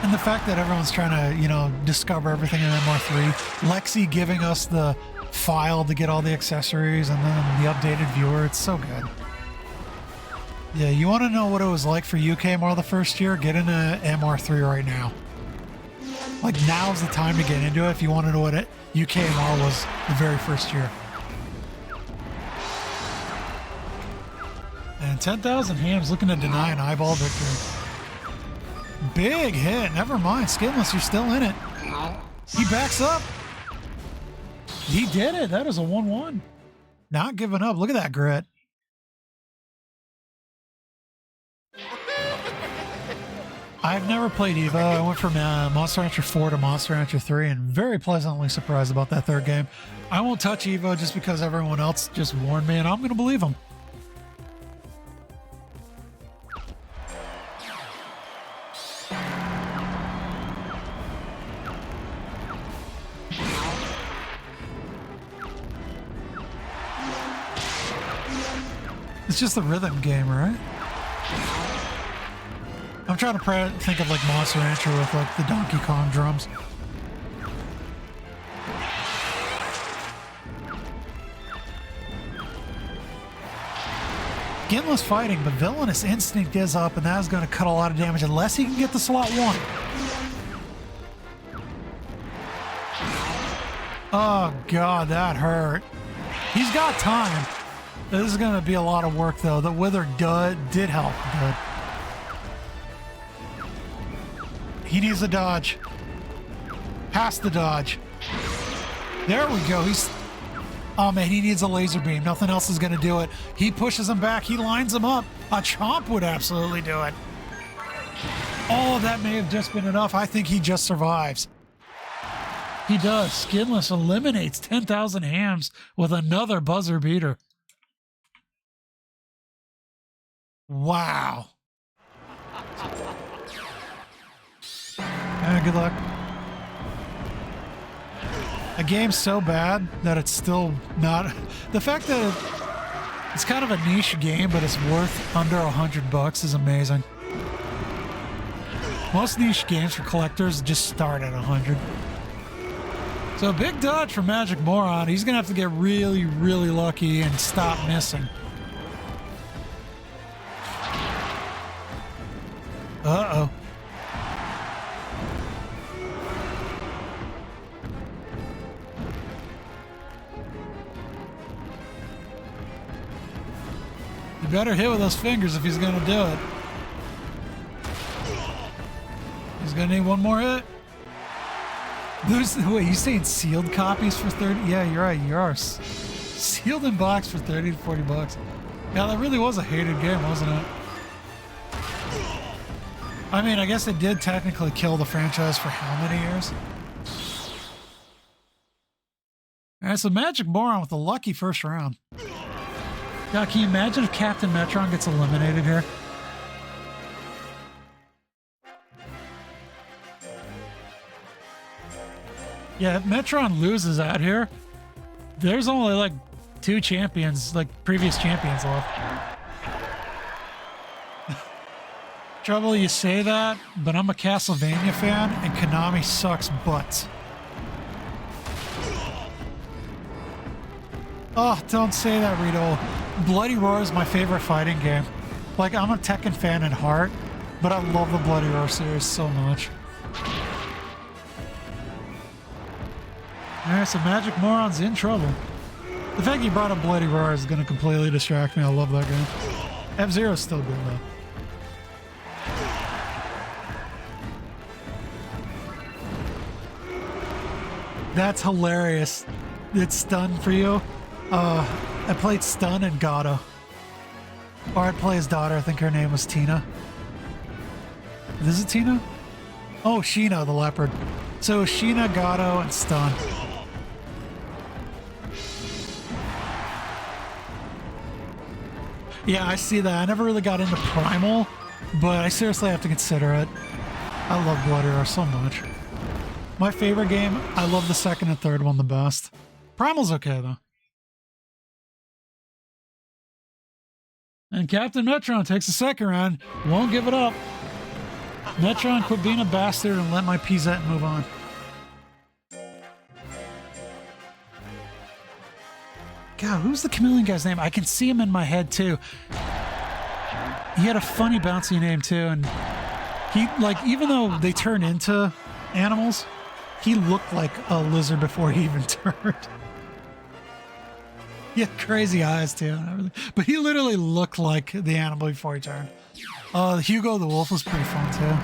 And the fact that everyone's trying to, you know, discover everything in MR3. Lexi giving us the file to get all the accessories and then the updated viewer. It's so good. Yeah, you want to know what it was like for UKMR the first year? Get into MR3 right now. Like, now's the time to get into it if you want to know what UKMR was the very first year. And 10,000 hams looking to deny an eyeball victory. Big hit. Never mind. Skinless, you're still in it. He backs up. He did it. That is a 1-1. Not giving up. Look at that grit. I've never played EVO. I went from Monster Rancher 4 to Monster Rancher 3 and very pleasantly surprised about that third game. I won't touch EVO just because everyone else just warned me and I'm going to believe them. It's just a rhythm game, right? I'm trying to think of like Monster Rancher with like the Donkey Kong drums. Skinless fighting, but Villainous Instinct is up, and that is going to cut a lot of damage unless he can get the slot 1. Oh, God, that hurt. He's got time. This is going to be a lot of work, though. The Wither did help. Good. He needs a dodge. Has to dodge. There we go. He's... Oh, man, he needs a laser beam. Nothing else is going to do it. He pushes him back. He lines him up. A chomp would absolutely do it. Oh, that may have just been enough. I think he just survives. He does. Skinless eliminates 10,000 hams with another buzzer beater. Wow. Good luck. A game's so bad that it's still not... The fact that it's kind of a niche game, but it's worth under $100 is amazing. Most niche games for collectors just start at 100. So a big dodge for Magic Moron. He's going to have to get really, really lucky and stop missing. Uh-oh. You better hit with those fingers if he's going to do it. He's going to need one more hit. Wait, you saying sealed copies for 30? Yeah, you're right. You are. Sealed in box for 30 to 40 bucks. Yeah, that really was a hated game, wasn't it? I mean, I guess it did technically kill the franchise for how many years? All right, so Magic Moron with a lucky first round. God, can you imagine if CaptainMetron gets eliminated here? Yeah, if Metron loses out here, there's only like 2 champions, like previous champions left. Trouble you say that, but I'm a Castlevania fan and Konami sucks butts. Oh, don't say that, Rito. Bloody Roar is my favorite fighting game. Like, I'm a Tekken fan at heart, but I love the Bloody Roar series so much. Alright, so Magic Moron's in trouble. The fact you brought up Bloody Roar is going to completely distract me. I love that game. F-Zero's still good, though. That's hilarious. It's Stun for you. I played Stun and Gato. Or I'd play his daughter. I think her name was Tina. Is it Tina? Oh, Sheena, the leopard. So Sheena, Gato, and Stun. Yeah, I see that. I never really got into Primal, but I seriously have to consider it. I love Bloody Roar so much. My favorite game, I love the second and third one the best. Primal's okay, though. And CaptainMetron takes the second round. Won't give it up. Metron, quit being a bastard and let my PZ move on. God, who's the chameleon guy's name? I can see him in my head, too. He had a funny, bouncy name, too. And he, like, even though they turn into animals, he looked like a lizard before he even turned. He had crazy eyes, too, and everything. But he literally looked like the animal before he turned. Hugo the Wolf was pretty fun, too.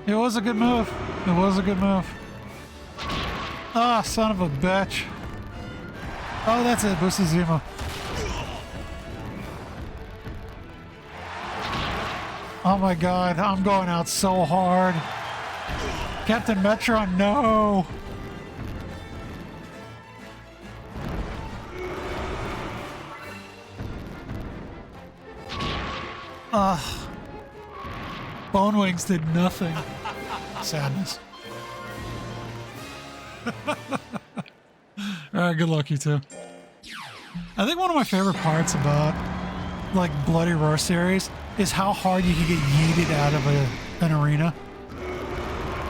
It was a good move. It was a good move. Ah, son of a bitch. Oh, that's it. Boosted Zemo. Oh my god, I'm going out so hard. CaptainMetron, no! Ugh. Bone Wings did nothing. Sadness. Alright, good luck, you two. I think one of my favorite parts about, like, Bloody Roar series is how hard you can get yeeted out of an arena.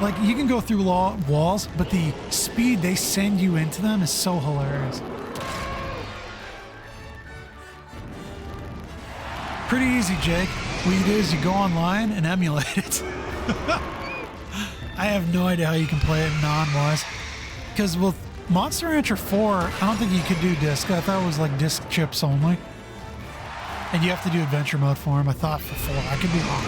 Like, you can go through walls, but the speed they send you into them is so hilarious. Pretty easy, Jake. What you do is you go online and emulate it. I have no idea how you can play it non-wise. Because with Monster Rancher 4, I don't think you could do disc. I thought it was like disc chips only. And you have to do adventure mode for him. I thought for 4. I could be wrong.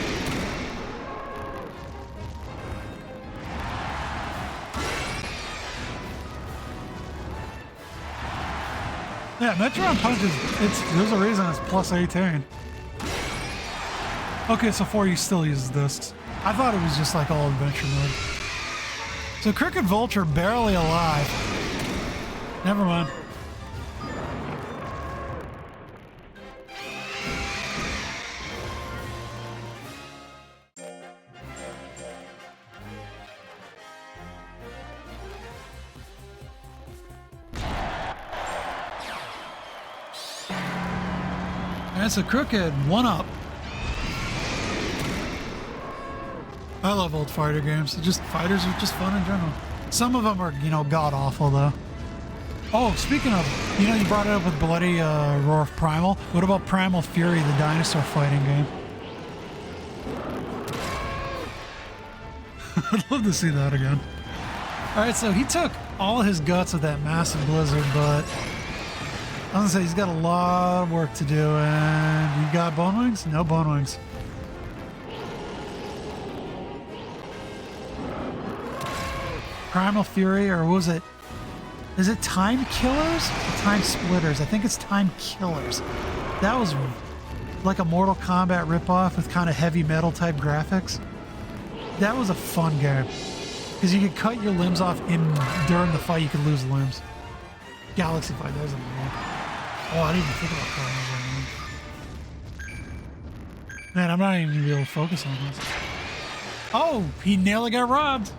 Yeah, Metron punches, there's a reason it's plus 18. Okay, so 4 you still use discs. I thought it was just like all adventure mode. So Crooked Vulture barely alive. Never mind. That's a Crooked 1-up. I love old fighter games. Fighters are just fun in general. Some of them are, you know, god-awful, though. Oh, speaking of, you know, you brought it up with Bloody Roar of Primal. What about Primal Fury, the dinosaur fighting game? I'd love to see that again. Alright, so he took all his guts with that massive blizzard, but I was gonna say he's got a lot of work to do, and you got Bone Wings? No Bone Wings. Primal Fury, or was it? Is it Time Killers or Time Splitters? I think it's Time Killers. That was like a Mortal Kombat ripoff with kind of heavy metal type graphics. That was a fun game because you could cut your limbs off during the fight. You could lose limbs. Galaxy Fight doesn't. Oh, I didn't even think about that. Man, I'm not even gonna be able to focus on this. Oh, he nearly got robbed.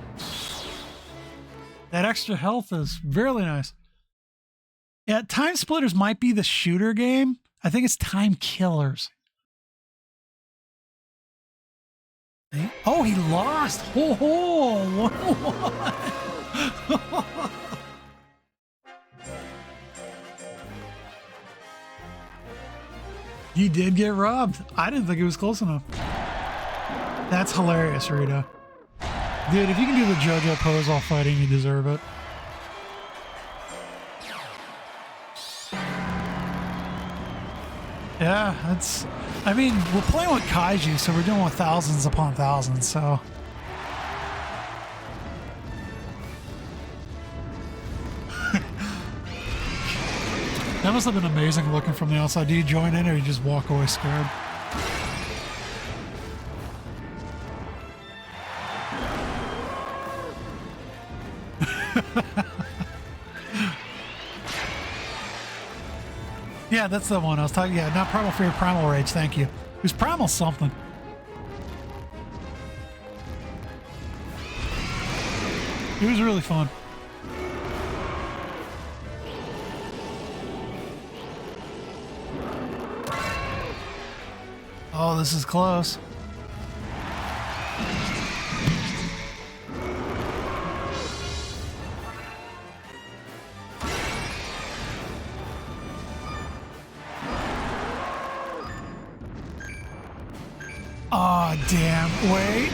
That extra health is really nice. Yeah, Time Splitters might be the shooter game. I think it's Time Killers. Oh, he lost. Oh, 1-1. You did get robbed. I didn't think it was close enough. That's hilarious, Rita. Dude, if you can do the JoJo pose while fighting, you deserve it. Yeah, that's... I mean, we're playing with Kaiju, so we're doing with thousands upon thousands, so... That must have been amazing looking from the outside. Do you join in or you just walk away scared? Yeah, that's the one I was talking. Yeah, not Primal Fear, Primal Rage. Thank you. It was Primal something. It was really fun. Oh, this is close. Oh, damn. Wait.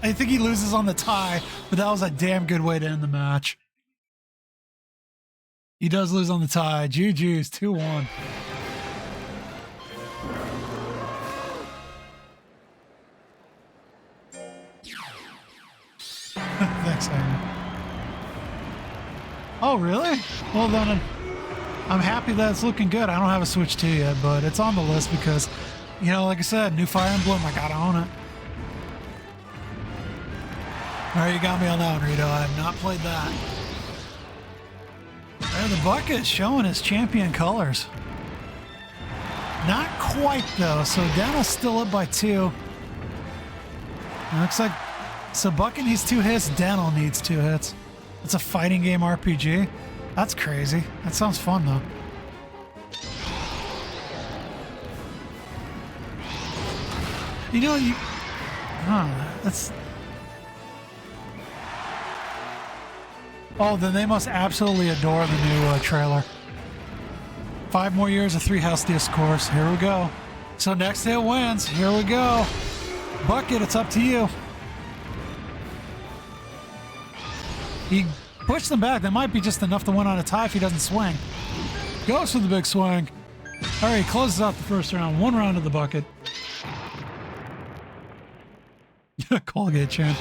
I think he loses on the tie, but that was a damn good way to end the match. He does lose on the tie. GG's 2-1. Thanks, Aaron. Oh, really? Well, then I'm happy that it's looking good. I don't have a Switch 2 yet, but it's on the list because, you know, like I said, new Fire Emblem, I gotta own it. All right, you got me on that one, Rito. I have not played that. There, the bucket showing his champion colors. Not quite, though, so Daniel's still up by 2. It looks like... So Bucket needs 2 hits, Daniel needs 2 hits. It's a fighting game RPG? That's crazy. That sounds fun, though. You know, that's... Oh, then they must absolutely adore the new trailer 5 more years of 3-house discourse. Here we go. So next hit wins. Here we go. Bucket, it's up to you. He pushed them back. That might be just enough to win on a tie if he doesn't swing. Goes for the big swing. All right, he closes out the first round. 1 round of the bucket. Colgate champ.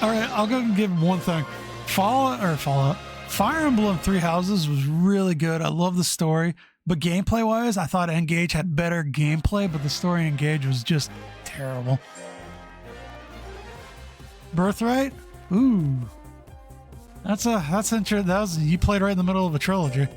All right, I'll go and give him one thing. Fallout. Fire Emblem 3 Houses was really good. I love the story. But gameplay-wise, I thought Engage had better gameplay, but the story in Engage was just terrible. Birthright? Ooh. That's interesting. You played right in the middle of a trilogy.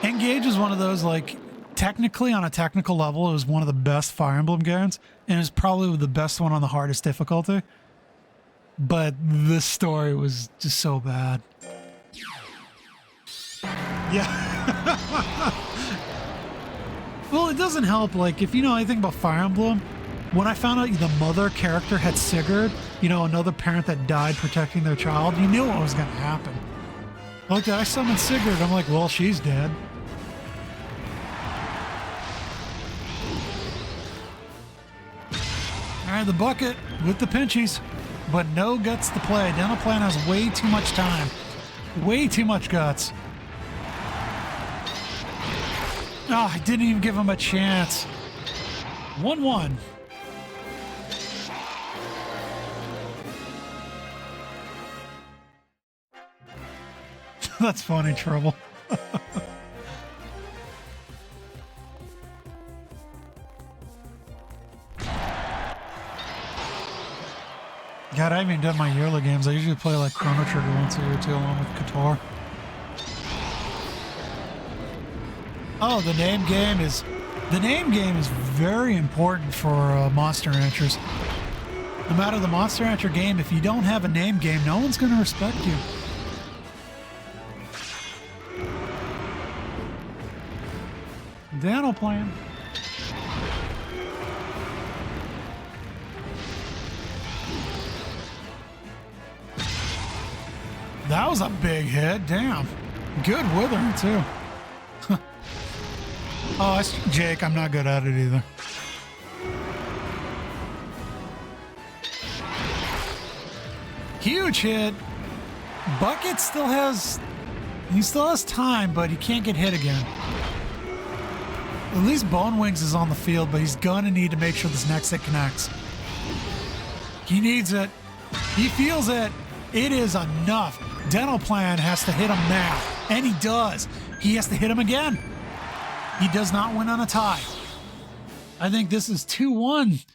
Engage is one of those, like, technically on a technical level, it was one of the best Fire Emblem games, and it's probably the best one on the hardest difficulty. But this story was just so bad. Yeah. Well, it doesn't help, like, if you know anything about Fire Emblem, when I found out the mother character had Sigurd, you know, another parent that died protecting their child, you knew what was going to happen. Like, I summoned Sigurd, I'm like, well, she's dead. All right, the bucket with the pinchies, but no guts to play. Dental Plan has way too much time. Way too much guts. Oh, I didn't even give him a chance. 1-1. That's funny, Trouble. God, I haven't even done my yearly games. I usually play like Chrono Trigger once a year too, along with Kotor. Oh, the name game is very important for Monster Ranchers. No matter the Monster Rancher game, if you don't have a name game, no one's going to respect you. Dental Plan. That was a big hit. Damn. Good withering, too. Oh, it's Jake. I'm not good at it either. Huge hit. Bucket still has... He still has time, but he can't get hit again. At least Bone Wings is on the field, but he's gonna need to make sure this next hit connects. He needs it. He feels it. It is enough. Dental Plan has to hit him now, and he does. He has to hit him again. He does not win on a tie. I think this is 2-1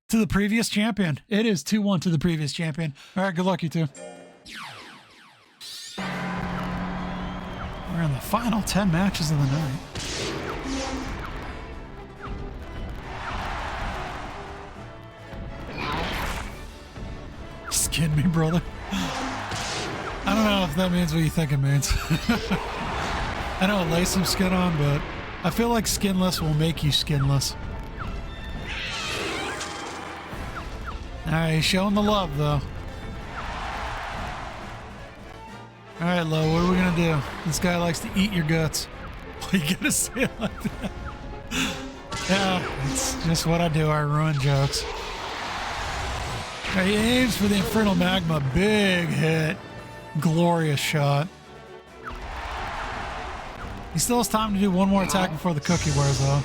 to the previous champion. It is 2-1 to the previous champion. All right, good luck, you two. We're in the final 10 matches of the night. Skin me, brother. I don't know if that means what you think it means. I know it lays some skin on, but I feel like Skinless will make you skinless. Alright, he's showing the love, though. Alright, Lowe, what are we gonna do? This guy likes to eat your guts. Why you gotta say it like that? Yeah, it's just what I do. I ruin jokes. Alright, he aims for the Infernal Magma. Big hit. Glorious shot. He still has time to do one more attack before the cookie wears off.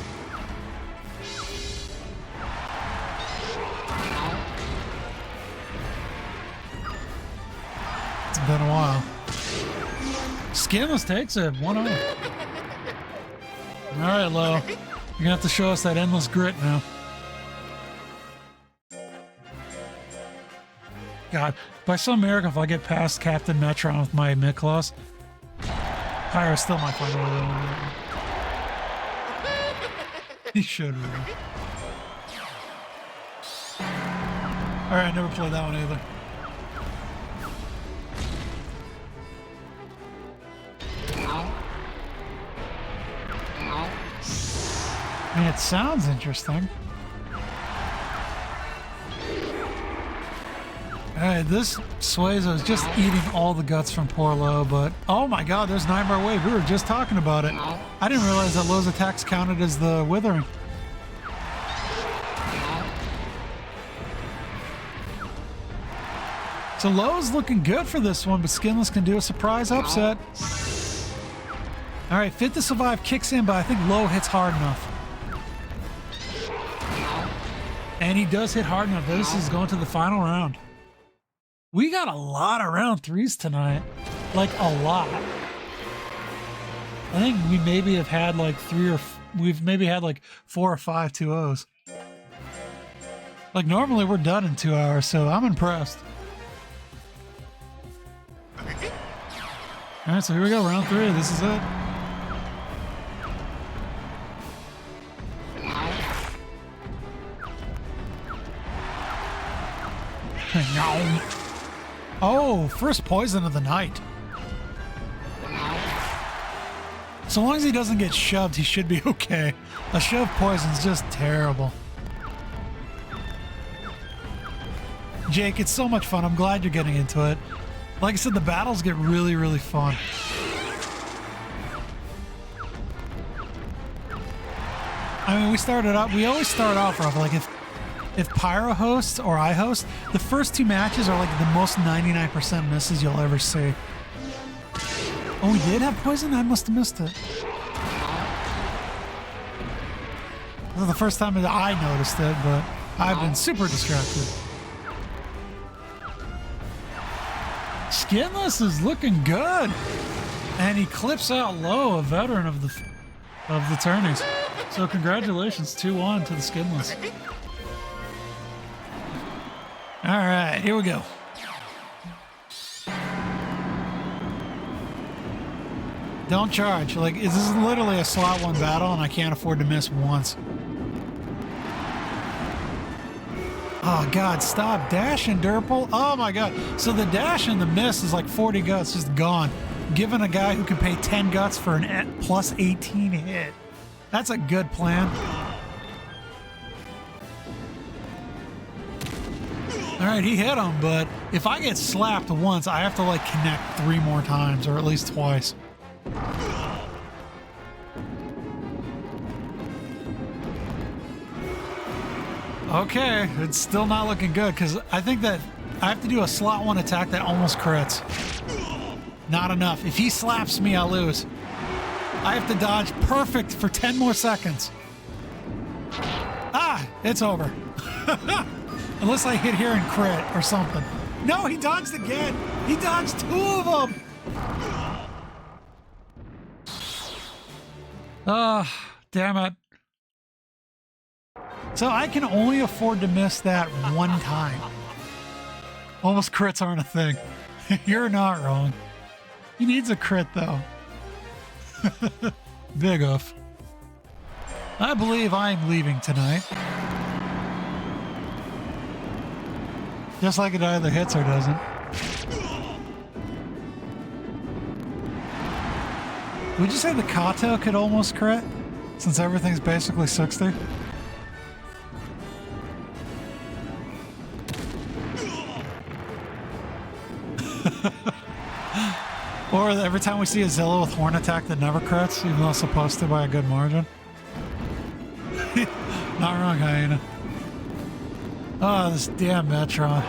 It's been a while. Skinless takes it. 1-0. Alright, Lowe. You're gonna have to show us that endless grit now. God, by some miracle, if I get past CaptainMetron with my mid-class, Pyro still might find a way to win. He should really. Alright, I never played that one either. I mean, it sounds interesting. Alright, this Suezo is just eating all the guts from poor Lowe, but oh my god, there's Nightmare Wave. We were just talking about it. I didn't realize that Lowe's attacks counted as the Withering. So Lowe's looking good for this one, but Skinless can do a surprise upset. Alright, Fit to Survive kicks in, but I think Lowe hits hard enough. And he does hit hard enough. This is going to the final round. We got a lot of round 3s tonight. Like, a lot. I think we maybe have had like 4 or 5 2-0s. Like, normally we're done in 2 hours, so I'm impressed. Alright, so here we go, round 3. This is it. Oh, first poison of the night. So long as he doesn't get shoved, he should be okay. A shove poison's just terrible. Jake, it's so much fun. I'm glad you're getting into it. Like I said, the battles get really, really fun. I mean, we always start off rough. Like if Pyro hosts or I host, the first 2 matches are like the most 99% misses you'll ever see. Oh, we did have poison? I must have missed it. This is the first time that I noticed it, but I've been super distracted. Skinless is looking good. And he clips out Lowe, a veteran of the tourneys. So congratulations, 2-1 to the Skinless. All right, here we go. Don't charge. Like, this is literally a slot 1 battle, and I can't afford to miss once. Oh, God, stop dashing, Durple. Oh, my God. So the dash and the miss is like 40 guts, just gone. Giving a guy who can pay 10 guts for an plus 18 hit. That's a good plan. All right, he hit him, but if I get slapped once, I have to like connect 3 more times, or at least twice. Okay, it's still not looking good because I think that I have to do a slot 1 attack that almost crits. Not enough. If he slaps me, I lose. I have to dodge perfect for 10 more seconds. Ah, it's over. Unless I hit here and crit or something. No, he dodged again. He dodged 2 of them. Ah, damn it. So I can only afford to miss that 1 time. Almost crits aren't a thing. You're not wrong. He needs a crit, though. Big oof. I believe I'm leaving tonight. Just like it either hits or doesn't. Would you say the Kato could almost crit? Since everything's basically 60? Or every time we see a Zilla with Horn Attack that never crits, even though it's supposed to by a good margin. Not wrong, Hyena. Oh, this damn Metron.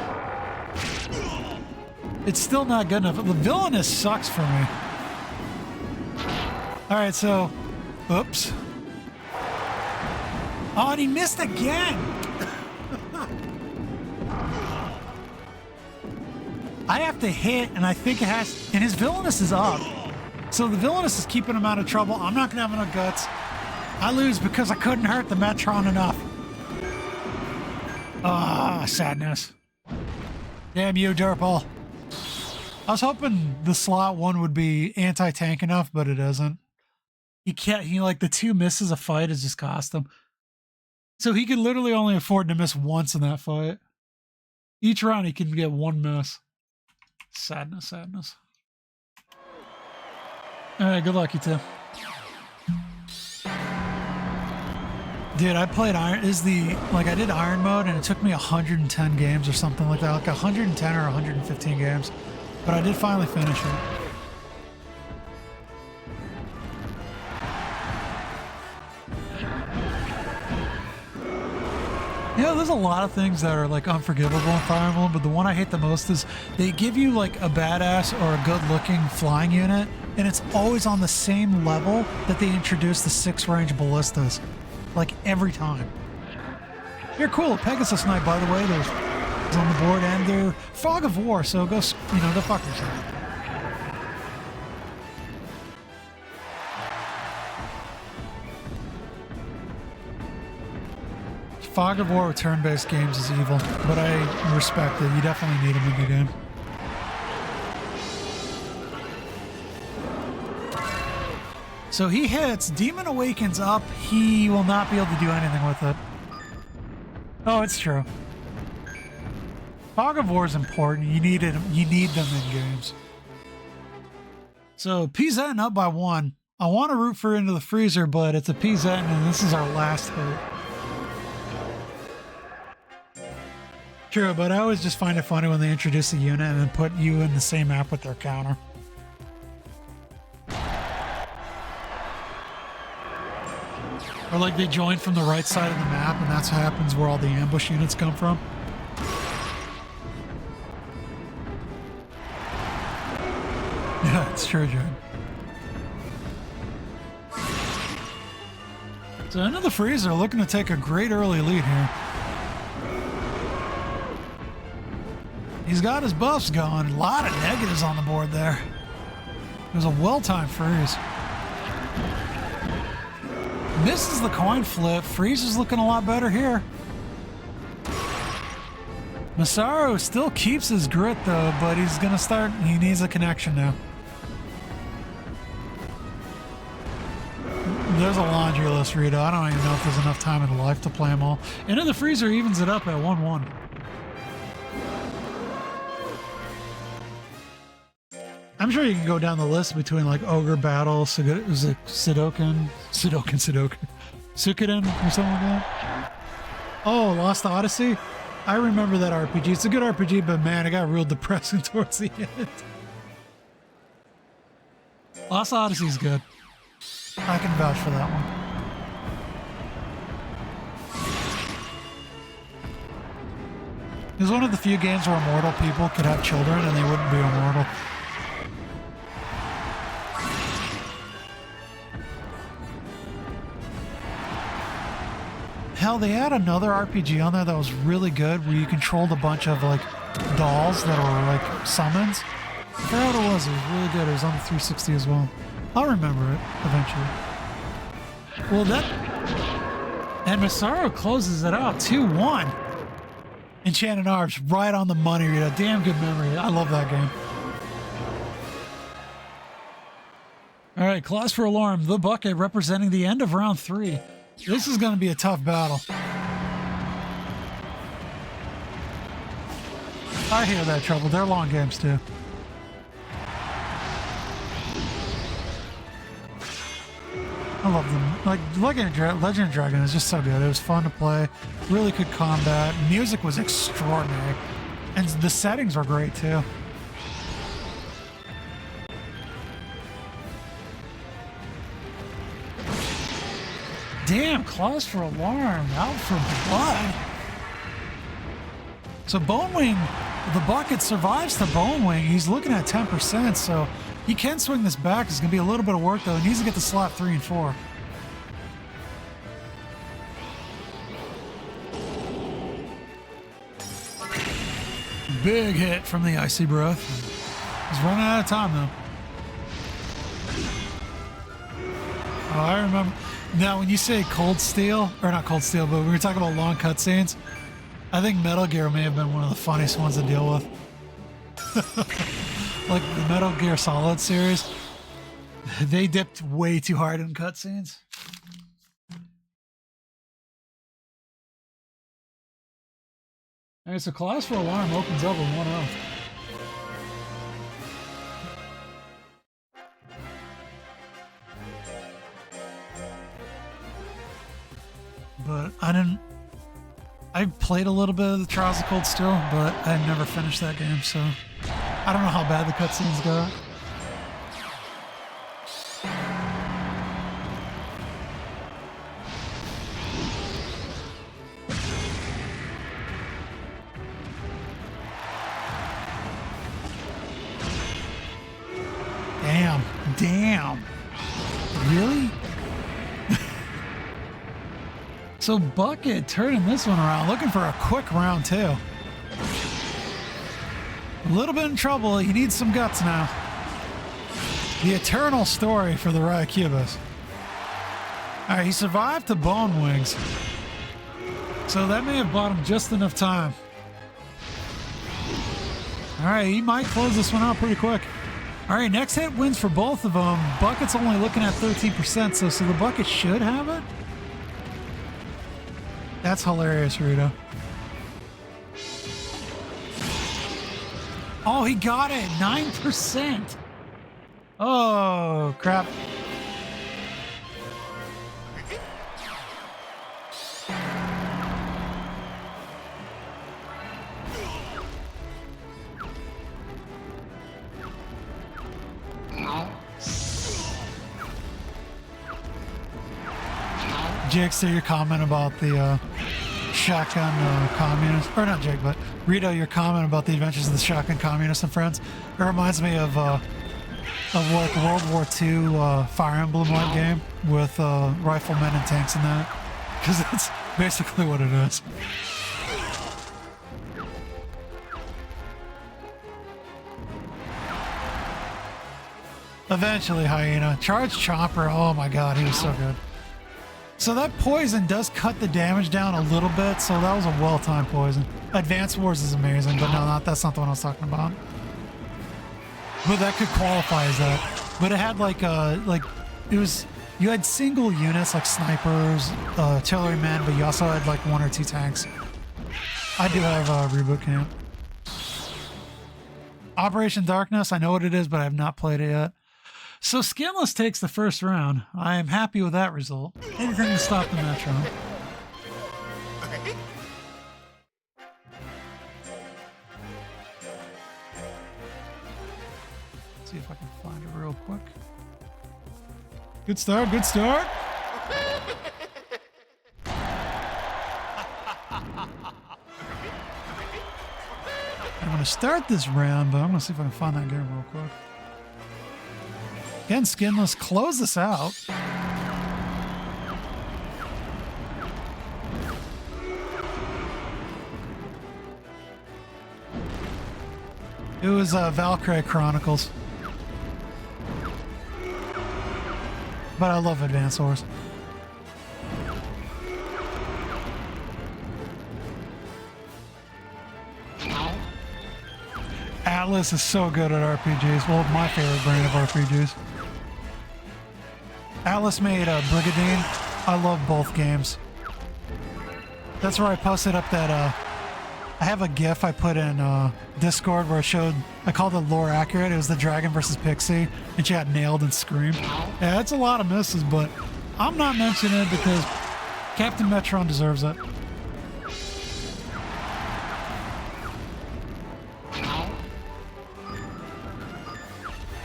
It's still not good enough. The Villainous sucks for me. Alright, so... Oops. Oh, and he missed again! I have to hit, and I think it has... And his Villainous is up. So the Villainous is keeping him out of trouble. I'm not going to have enough guts. I lose because I couldn't hurt the Metron enough. Ah, sadness. Damn you, Durple. I was hoping the slot 1 would be anti-tank enough, but it isn't. He can't... like, the 2 misses a fight has just cost him. So he can literally only afford to miss once in that fight. Each round he can get 1 miss. Sadness, sadness. All right, good luck, you two. Dude, I played Iron, I did Iron mode and it took me 110 games or something like that, like 110 or 115 games. But I did finally finish it. Yeah, there's a lot of things that are like unforgivable in Fire Emblem, but the one I hate the most is they give you like a badass or a good-looking flying unit, and it's always on the same level that they introduce the 6-range ballistas. Like every time. You're cool. Pegasus Knight, by the way, there's on the board, and they're Fog of War, so go, go fuck yourself. Fog of War with turn-based games is evil, but I respect it. You definitely need them in your game. So he hits, Demon Awakens up, he will not be able to do anything with it. Oh, it's true. Fog of War is important. You need them in games. So PZN up by 1. I want to root for Into the Freezer, but it's a PZN and this is our last hope. True, but I always just find it funny when they introduce a unit and then put you in the same map with their counter. Or like they join from the right side of the map and that's what happens where all the ambush units come from. Yeah, it's true, John. So Into the Freezer looking to take a great early lead here. He's got his buffs going. A lot of negatives on the board there. It was a well-timed freeze. Misses the coin flip. Freeze is looking a lot better here. Masaru still keeps his grit though, but he's gonna start, he needs a connection now. There's a laundry list, Rita. I don't even know if there's enough time in life to play them all. Into the Freezer evens it up at 1-1. I'm sure you can go down the list between like Ogre Battle, Sudoken, Suikoden, or something like that. Oh, Lost Odyssey? I remember that RPG. It's a good RPG, but man, it got real depressing towards the end. Lost Odyssey's good. I can vouch for that one. It was one of the few games where immortal people could have children and they wouldn't be immortal. Hell, they had another RPG on there that was really good where you controlled a bunch of like dolls that were like summons. I forgot what it was. It was really good. It was on the 360 as well. I'll remember it eventually. Well, and Masaru closes it out 2-1. Enchanted Arms right on the money. A damn good memory. I love that game. All right, ClawsForAlarm, the bucket representing the end of round 3. This is going to be a tough battle. I hear that, Trouble. They're long games, too. I love them. Like, Legend of Dragon is just so good. It was fun to play. Really good combat. Music was extraordinary. And the settings were great, too. Damn, ClawsForAlarm out for blood. So Bonewing, the bucket survives to Bonewing. He's looking at 10%, so he can swing this back. It's going to be a little bit of work, though. He needs to get to slot 3 and 4. Big hit from the Icy Breath. He's running out of time, though. Oh, I remember. Now, when you say Cold Steel, or not Cold Steel, but we were talking about long cutscenes, I think Metal Gear may have been one of the funniest ones to deal with. Like the Metal Gear Solid series, they dipped way too hard in cutscenes. All right, so ClawsForAlarm opens up with 1-0. but I played a little bit of the Trials of Cold Steel, but I never finished that game, so I don't know how bad the cutscenes got. Damn. Really? So Bucket turning this one around, looking for a quick round two. A little bit in trouble. He needs some guts now. The eternal story for the Rycubus. All right, he survived to Bone Wings. So that may have bought him just enough time. All right, he might close this one out pretty quick. All right, next hit wins for both of them. Bucket's only looking at 13%, so the Bucket should have it. That's hilarious, Rito. Oh, he got it, 9%. Oh, crap. Jake, so your comment about the shotgun communist, or not Jake, but Rito, your comment about the adventures of the shotgun communist and friends. It reminds me of like World War II Fire Emblem like game with riflemen and tanks in that, because that's basically what it is. Eventually, Hyena. Charge Chomper, oh my god, he was so good. So that poison does cut the damage down a little bit, so that was a well-timed poison. Advance Wars is amazing, but no, that's not the one I was talking about. But that could qualify as that. But it had you had single units like snipers, artillerymen, but you also had like 1 or 2 tanks. I do have Reboot Camp. Operation Darkness, I know what it is, but I have not played it yet. So Skinless takes the first round. I am happy with that result. Anything to stop the Metron. Let's see if I can find it real quick. Good start, good start. I'm going to start this round, but I'm going to see if I can find that game real quick. Again, Skinless, close this out. It was Valkyrie Chronicles. But I love Advance Wars. Atlas is so good at RPGs. Well, my favorite brand of RPGs. Atlas made Brigadine. I love both games. That's where I posted up that, I have a GIF I put in Discord where I called it lore accurate. It was the dragon versus pixie, and she got nailed and screamed. Yeah, it's a lot of misses, but I'm not mentioning it because CaptainMetron deserves it.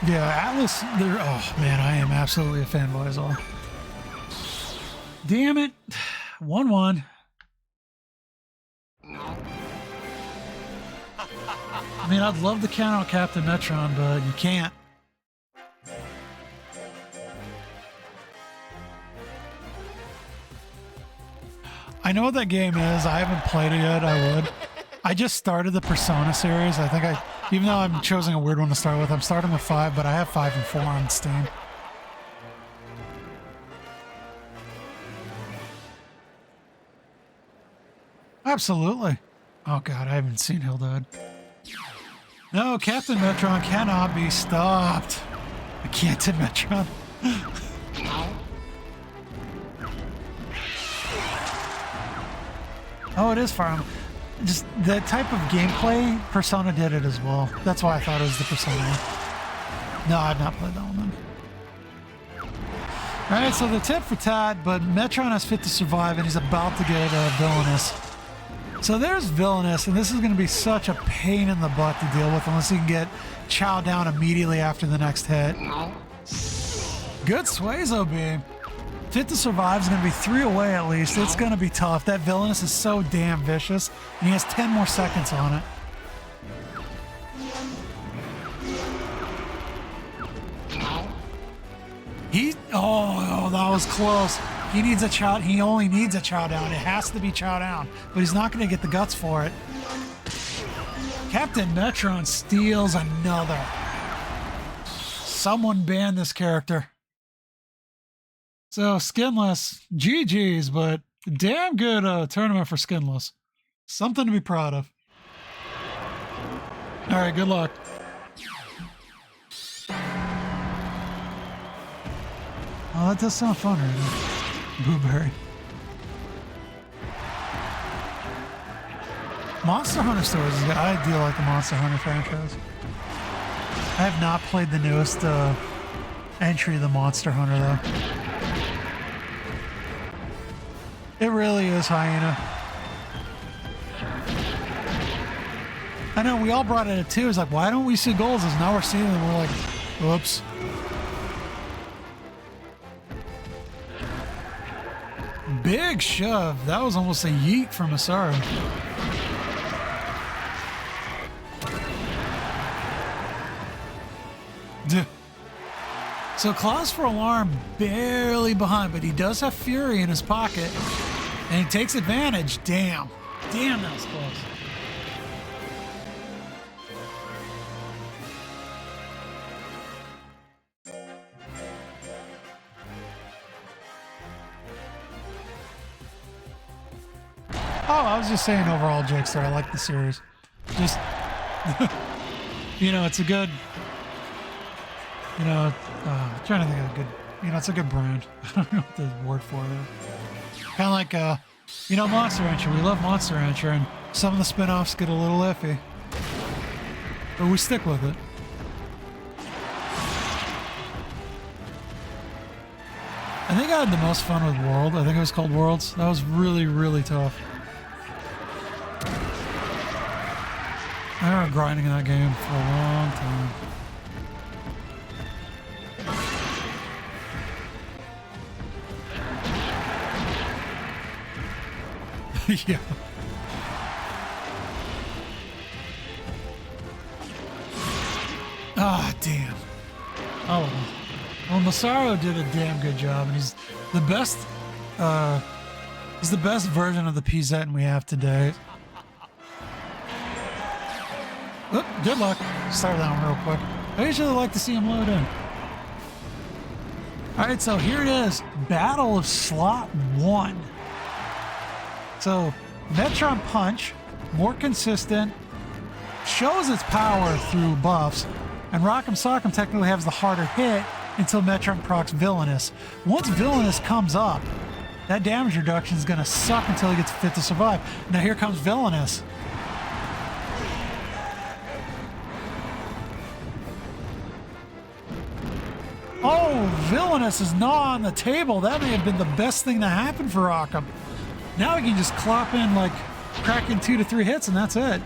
Yeah, Atlas, oh man, I am absolutely a fanboy as well. Damn it. 1-1. I mean, I'd love to count out CaptainMetron, but you can't. I know what that game is. I haven't played it yet. I would. I just started the Persona series. I think even though I'm choosing a weird one to start with, I'm starting with 5, but I have 5 and 4 on Steam. Absolutely. Oh god, I haven't seen Hildad. No, CaptainMetron cannot be stopped. CaptainMetron. Oh, it is Fire Emblem. Just the type of gameplay, Persona did it as well. That's why I thought it was the Persona one. No, I've not played that one then. All right, so the tit for tat, but Metron has fit to survive, and he's about to get Villainous. So there's Villainous, and this is going to be such a pain in the butt to deal with unless he can get chowed down immediately after the next hit. Good Suezo beam. Fit to survive is going to be 3 away at least. It's going to be tough. That Villainous is so damn vicious, and he has 10 more seconds on it. Oh, that was close. He needs a chow. He only needs a chow down. It has to be chow down, but he's not going to get the guts for it. CaptainMetron steals another. Someone ban this character. So Skinless, GG's, but damn good tournament for Skinless. Something to be proud of. All right, good luck. Oh, that does sound fun right now. Blueberry. Monster Hunter Stories is good. I do like the Monster Hunter franchise. I have not played the newest entry of the Monster Hunter, though. It really is Hyena. I know, we all brought it at 2. It's like, why don't we see Golzas? Now we're seeing them. We're like, whoops. Big shove. That was almost a yeet from Asaro. So ClawsForAlarm barely behind, but he does have Fury in his pocket, and he takes advantage. Damn. Damn, that was close. Oh, I was just saying overall, Jakester, I like the series. Just, you know, it's a good, you know, I'm trying to think of a good, you know, it's a good brand. I don't know what the word for it is. Kind of like, you know, Monster Rancher. We love Monster Rancher, and some of the spin-offs get a little iffy. But we stick with it. I think I had the most fun with World. I think it was called Worlds. That was really, really tough. I remember grinding that game for a long time. Yeah. Ah, damn. Oh, well, Masaru did a damn good job, and he's the best version of the PZN we have today. Oop, good luck. Start that one real quick. I usually like to see him load in. All right, so here it is. Battle of Slot 1. So, Metron Punch, more consistent, shows its power through buffs, and RockEm-SockEm technically has the harder hit until Metron procs Villainous. Once Villainous comes up, that damage reduction is going to suck until he gets fit to survive. Now here comes Villainous. Oh, Villainous is not on the table. That may have been the best thing that happened for RockEm. Now he can just clop in, like, crack in 2 to 3 hits, and that's it.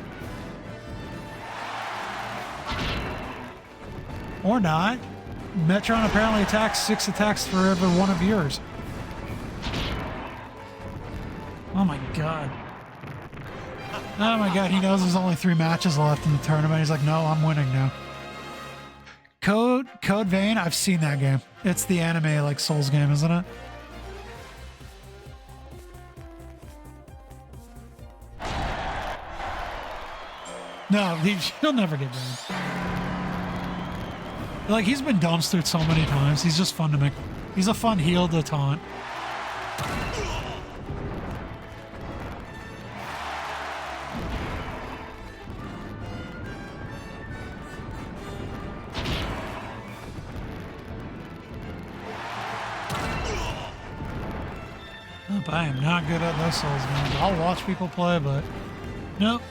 Or not. Metron apparently attacks 6 attacks for every one of yours. Oh my god. Oh my god, he knows there's only 3 matches left in the tournament. He's like, no, I'm winning now. Code Vein, I've seen that game. It's the anime, like, Souls game, isn't it? No, he'll never get done. Like, he's been dumpstered so many times. He's just fun to make. He's a fun heel to taunt. Nope, I am not good at those Souls games. I'll watch people play, but nope.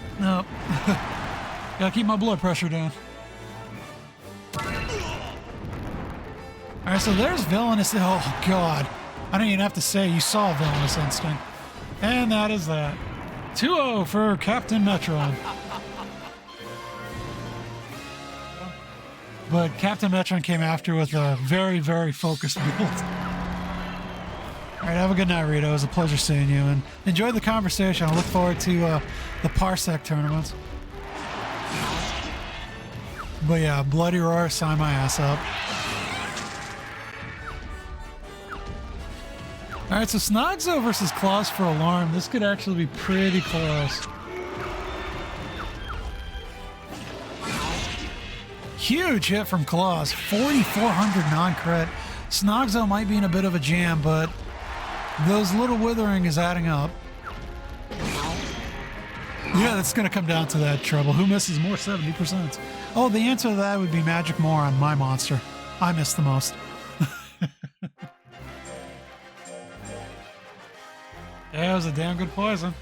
Gotta keep my blood pressure down. All right, so there's Villainous. Oh, God. I don't even have to say, you saw Villainous Instinct. And that is that. 2-0 for CaptainMetron. But CaptainMetron came after with a very, very focused build. All right, have a good night, Rito. It was a pleasure seeing you. And enjoy the conversation. I look forward to the Parsec tournaments. But yeah, Bloody Roar, sign my ass up. All right, so Snogzo versus ClawsForAlarm. This could actually be pretty close. Huge hit from Claws. 4,400 non-crit. Snogzo might be in a bit of a jam, but those little withering is adding up. Yeah, that's going to come down to that trouble. Who misses more? 70%. Oh, the answer to that would be Magic More on my monster. I miss the most. Yeah, it was a damn good poison.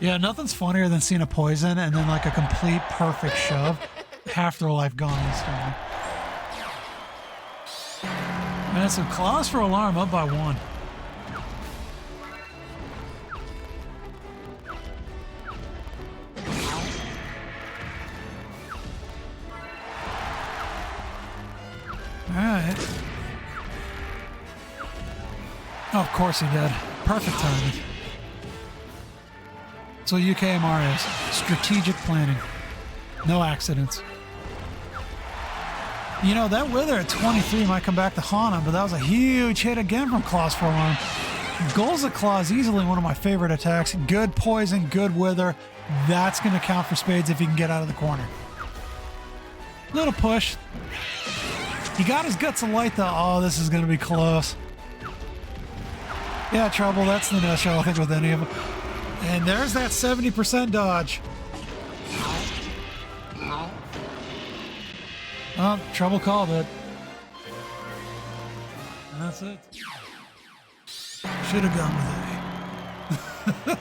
Yeah, nothing's funnier than seeing a poison and then like a complete perfect shove. Half their life gone instantly. And so ClawsForAlarm up by 1. Alright. Oh, of course he did. Perfect timing. That's what UKMR is. Strategic planning. No accidents. You know, that Wither at 23 might come back to haunt him, but that was a huge hit again from ClawsForAlarm. Golza Claw is easily one of my favorite attacks. Good poison, good Wither. That's going to count for spades if he can get out of the corner. Little push. He got his Guts of Light though. Oh, this is going to be close. Yeah, Trouble, that's the no-show, I think, with any of them. And there's that 70% dodge. Oh, Trouble called it. And that's it. Should have gone with A.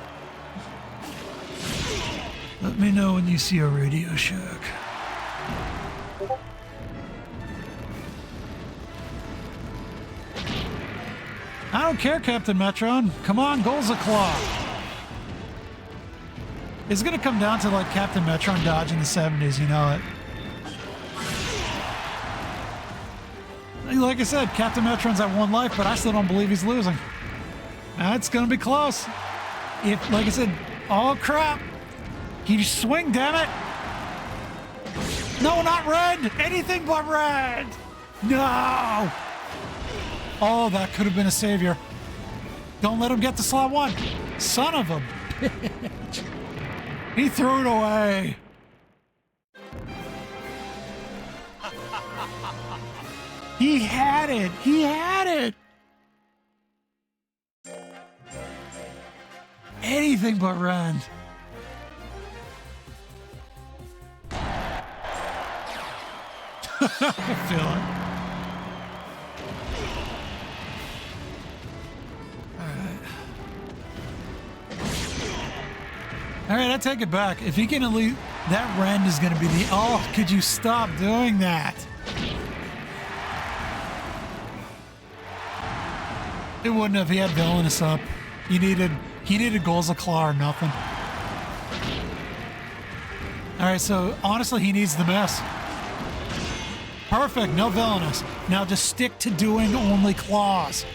Let me know when you see a Radio Shack. I don't care, CaptainMetron. Come on, Golza Claw. It's going to come down to like CaptainMetron dodge in the 70s, you know it. Like I said, CaptainMetron's at 1 life, but I still don't believe he's losing. It's going to be close. If, like I said, oh crap. He swing, damn it. No, not red. Anything but red. No. Oh, that could have been a savior. Don't let him get to slot 1. Son of a bitch. He threw it away. He had it. He had it. Anything but run. I feel it. All right, I take it back. If he can at least, that Rend is going to be the, oh, could you stop doing that? It wouldn't have, he had Villainous up. He needed Golza Claw or nothing. All right, so honestly, he needs the miss. Perfect, no Villainous. Now just stick to doing only claws.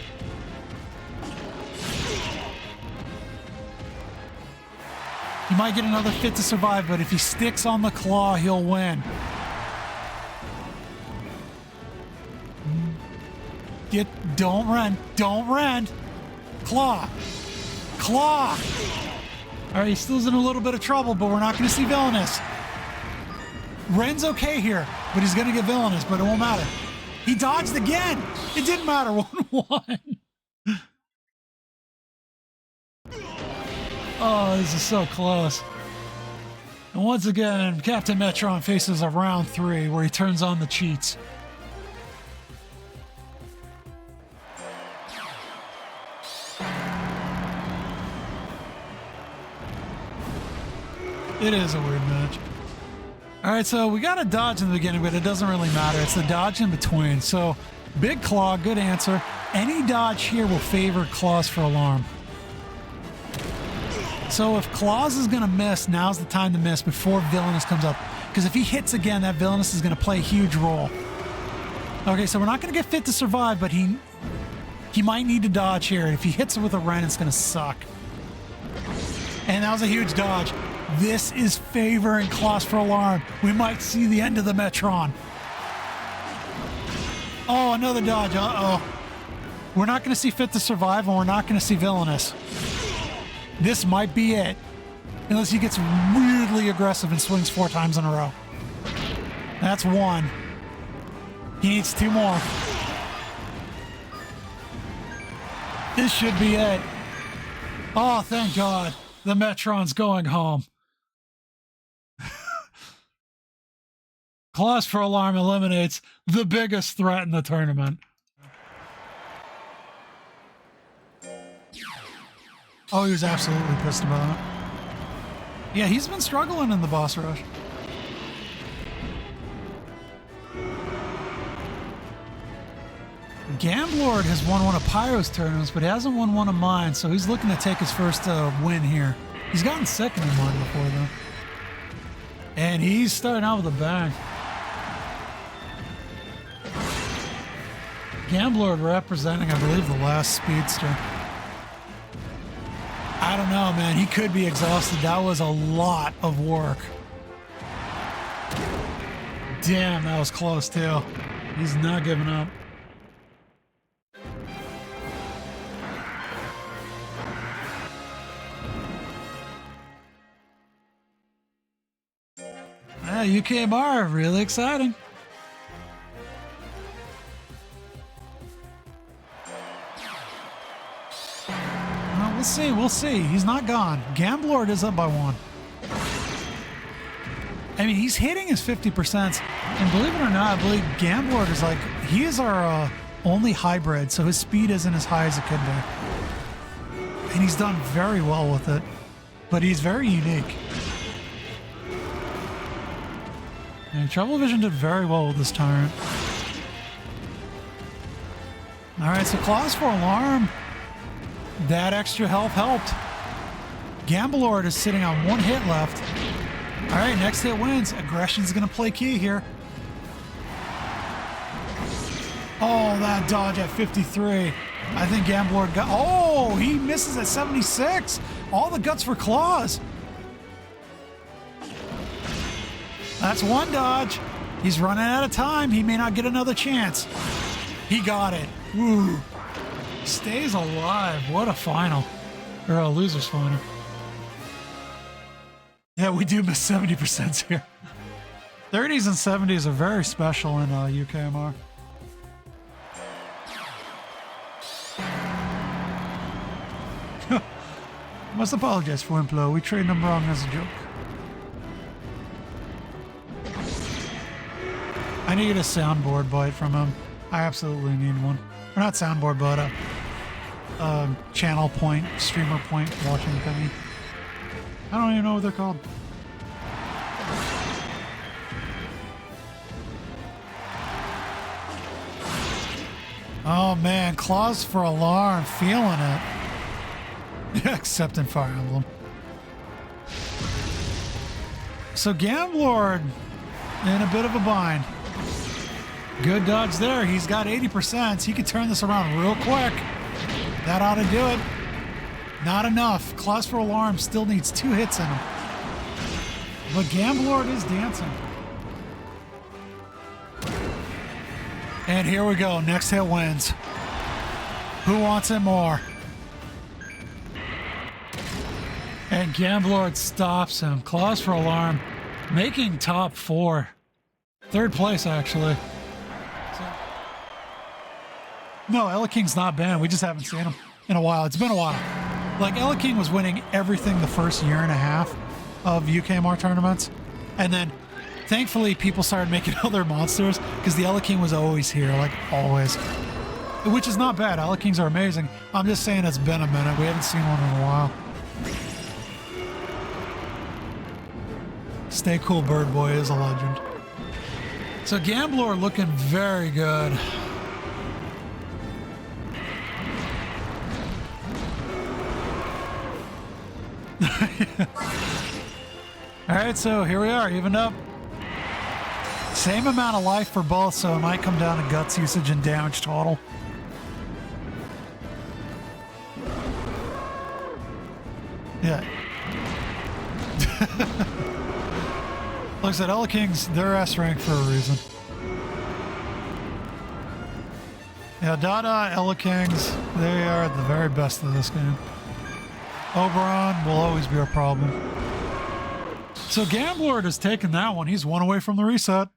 He might get another fit to survive, but if he sticks on the claw, he'll win. Don't run. Claw. All right, he's still in a little bit of trouble, but we're not going to see Villainous. Ren's okay here, but he's going to get Villainous, but it won't matter. He dodged again. It didn't matter. 1-1. Oh, this is so close. And once again, CaptainMetron faces a round 3 where he turns on the cheats. It is a weird match. All right, so we got a dodge in the beginning, but it doesn't really matter. It's the dodge in between. So Big Claw, good answer. Any dodge here will favor ClawsForAlarm. So if Claws is going to miss, now's the time to miss before Villainous comes up. Because if he hits again, that Villainous is going to play a huge role. Okay, so we're not going to get Fit to Survive, but he might need to dodge here. If he hits it with a Ren, it's going to suck. And that was a huge dodge. This is favoring ClawsForAlarm. We might see the end of the Metron. Oh, another dodge. Uh-oh. We're not going to see Fit to Survive, and we're not going to see Villainous. This might be it. Unless he gets weirdly aggressive and swings 4 times in a row. That's 1. He needs 2 more. This should be it. Oh, thank God. The Metron's going home. ClawsForAlarm eliminates the biggest threat in the tournament. Oh, he was absolutely pissed about it. Yeah, he's been struggling in the boss rush. Gamblord has won one of Pyro's tournaments, but he hasn't won one of mine, so he's looking to take his first win here. He's gotten second in mine before, though. And he's starting out with a bang. Gamblord representing, I believe, the last speedster. I don't know, man. He could be exhausted. That was a lot of work. Damn, that was close, too. He's not giving up. UKMR, really exciting. Well, we'll see. He's not gone. Gamblord is up by 1. I mean, he's hitting his 50%. And believe it or not, I believe Gamblord is like, he is our only hybrid, so his speed isn't as high as it could be. And he's done very well with it. But he's very unique. And Troublevision did very well with this Tyrant. Alright, so ClawsForAlarm. That extra health helped. Gamblord is sitting on 1 hit left. Alright, next hit wins. Aggression's going to play key here. Oh, that dodge at 53. I think Gamblord got... Oh, he misses at 76. All the guts for Claws. That's 1 dodge. He's running out of time. He may not get another chance. He got it. Woo. Stays alive. What a final. Or a loser's final. Yeah, we do miss 70% here. 30s and 70s are very special in UKMR. Must apologize for Wimplo. We trained him wrong as a joke. I need a soundboard bite from him. I absolutely need one. Or not soundboard, but a channel point, streamer point watching thingy. I don't even know what they're called. Oh man, ClawsForAlarm, feeling it. Except in Fire Emblem. So Gamblord in a bit of a bind. Good dodge there. He's got 80%. He could turn this around real quick. That ought to do it. Not enough. ClawsForAlarm still needs 2 hits in him. But Gamblord is dancing. And here we go. Next hit wins. Who wants it more? And Gamblord stops him. ClawsForAlarm making top 4. 3rd place, actually. No, Redking's not banned. We just haven't seen him in a while. It's been a while. Like, Redking was winning everything the first year and a half of UKMR tournaments. And then, thankfully, people started making other monsters because the Redking was always here, like, always. Which is not bad. Redkings are amazing. I'm just saying it's been a minute. We haven't seen one in a while. Stay Cool Bird Boy is a legend. So Gamblord looking very good. All right, so here we are, evened up. Same amount of life for both, so it might come down to guts usage and damage total. Yeah. Like I said, Redking's, they're S rank for a reason. Yeah, Dada, Redking's, they are the very best of this game. Oberon will always be a problem. So Gamblord has taken that one. He's one away from the reset.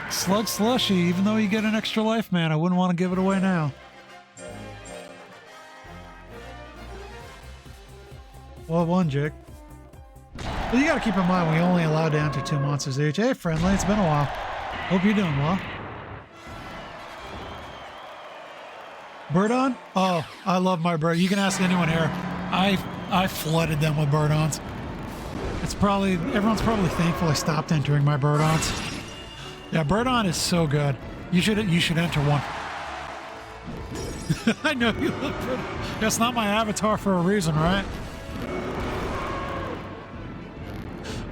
SlugSlushie, even though you get an extra life, man, I wouldn't want to give it away now. Well, one, Jake. But you gotta keep in mind, we only allowed to enter 2 monsters each. Hey, friendly, it's been a while. Hope you're doing well. Birdon? Oh, I love my bird. You can ask anyone here. I flooded them with Birdons. It's probably, everyone's probably thankful I stopped entering my Birdons. Yeah, Birdon is so good. You should enter one. I know you look pretty. That's not my avatar for a reason, right?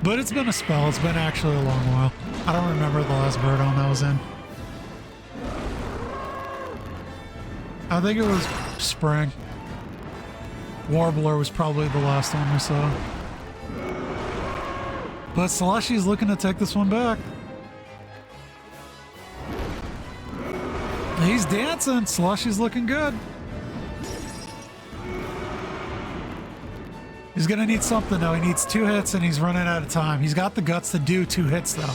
But it's been a spell. It's been actually a long while. I don't remember the last Birdon that was in. I think it was spring. Warbler was probably the last one we saw. But Slushie's looking to take this one back. He's dancing. Slushie's looking good. He's going to need something, though. He needs 2 hits, and he's running out of time. He's got the guts to do 2 hits, though.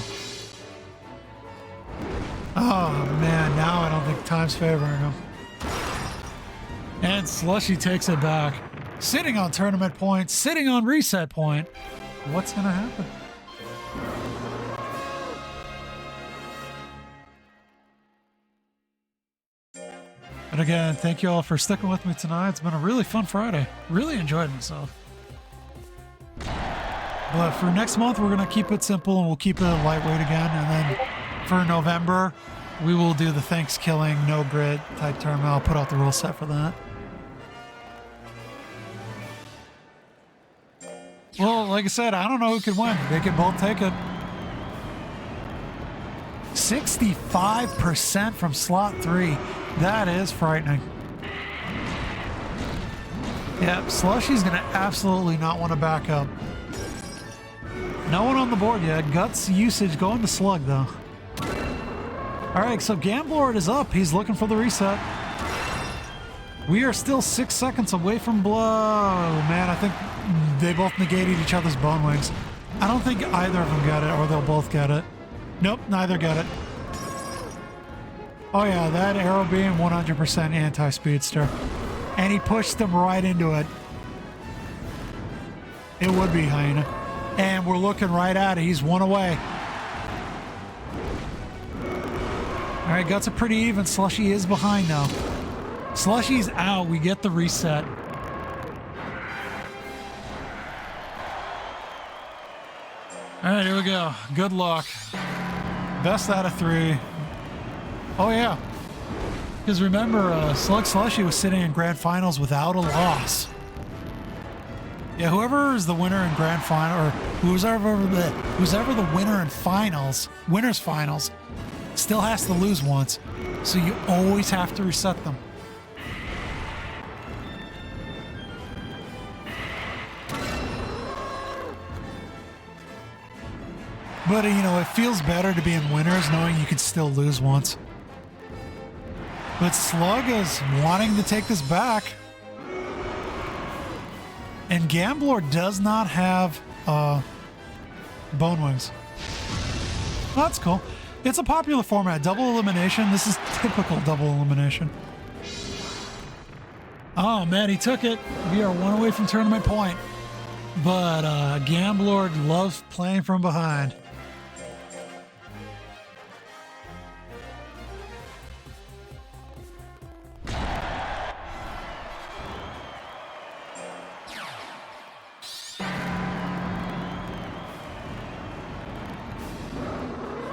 Oh, man. Now I don't think time's favoring him. And Slushie takes it back. Sitting on tournament point, sitting on reset point. What's going to happen? And again, thank you all for sticking with me tonight. It's been a really fun Friday. Really enjoyed myself. But for next month, we're going to keep it simple and we'll keep it lightweight again. And then for November, we will do the Thanks-Killing, no grid type tournament. I'll put out the rule set for that. Well, like I said, I don't know who could win. They could both take it. 65% from slot 3. That is frightening. Yep, Slushie's going to absolutely not want to back up. No one on the board yet. Guts usage going to Slug, though. All right, so Gamblord is up. He's looking for the reset. We are still 6 seconds away from blow. Man, I think they both negated each other's bone wings. I don't think either of them got it, or they'll both get it. Nope, neither get it. Oh yeah, that arrow beam 100% anti-speedster. And he pushed them right into it. It would be Hyena. And we're looking right at it. He's 1 away. All right, Guts are pretty even. Slushie is behind now. Slushie's out. We get the reset. All right, here we go. Good luck. Best out of 3. Oh, yeah. Because remember, SlugSlushie was sitting in grand finals without a loss. Yeah, whoever is the winner in grand final, or who's ever the winner in finals, winners finals, still has to lose once. So you always have to reset them. But, you know, it feels better to be in winners knowing you can still lose once. But Slug is wanting to take this back. And Gamblord does not have bone wings. Well, that's cool. It's a popular format. Double elimination. This is typical double elimination. Oh, man, he took it. We are 1 away from tournament point. But Gamblord loves playing from behind.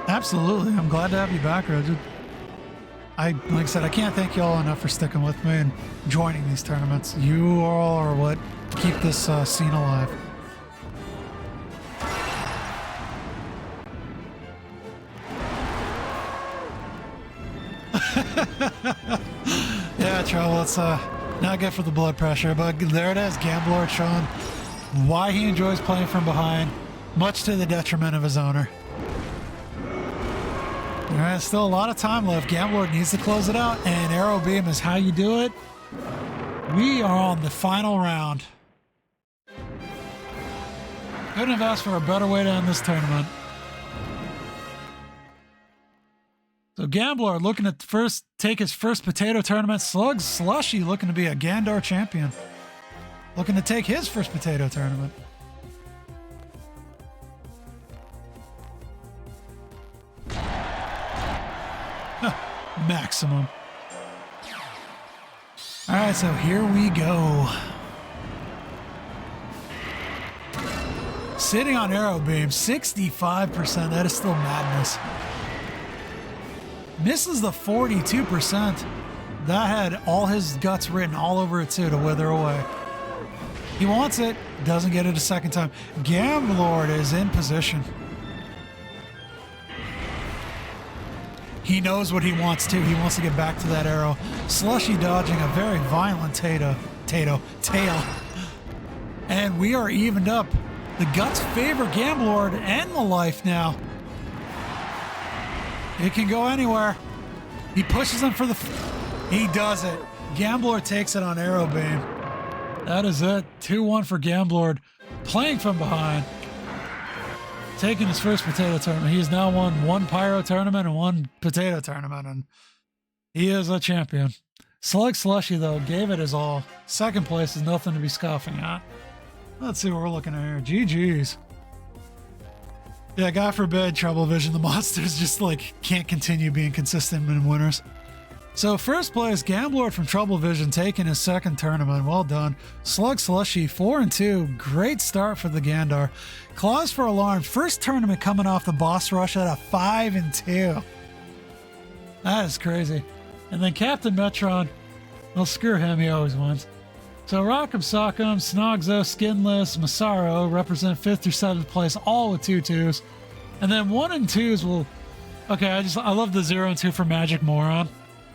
Absolutely. I'm glad to have you back, Roger. like I said, I can't thank you all enough for sticking with me and joining these tournaments. You all are what keep this scene alive. Yeah, Trouble, it's not good for the blood pressure, but there it is. Gamblord showing why he enjoys playing from behind, much to the detriment of his owner. All right, still a lot of time left. Gamblord needs to close it out, and Arrow Beam is how you do it. We are on the final round. Couldn't have asked for a better way to end this tournament. So Gamblord looking to first take his first potato tournament. SlugSlushie looking to be a Gandar champion. Looking to take his first potato tournament. Maximum. All right, so here we go. Sitting on Arrow Beam, 65%. That is still madness. Misses the 42%. That had all his guts written all over it too to wither away. He wants it, doesn't get it a second time. Gamblord is in position. He knows what he wants to. He wants to get back to that arrow. Slushie dodging a very violent tail. And we are evened up. The guts favor Gamblord and the life now. It can go anywhere. He pushes him for the... He does it. Gamblord takes it on Arrow Beam. That is it. 2-1 for Gamblord. Playing from behind. Taking his first potato tournament. He has now won 1 Pyro tournament and 1 potato tournament, and he is a champion. SlugSlushie, though, gave it his all. Second place is nothing to be scoffing at. Let's see what we're looking at here. GG's. Yeah, God forbid, Troublevision, the monsters just like can't continue being consistent in winners. So first place, Gamblord from Troublevision taking his second tournament. Well done. SlugSlushie 4-2. Great start for the Gandar. ClawsForAlarm, first tournament coming off the boss rush at a 5-2. That is crazy. And then CaptainMetron, well, screw him, he always wins. So RockEm-SockEm, Snogzo, Skinless, Masaro represent 5th through 7th place, all with 2-2s. And then 1 and 2s will... Okay, I love the 0 and 2 for Magic Moron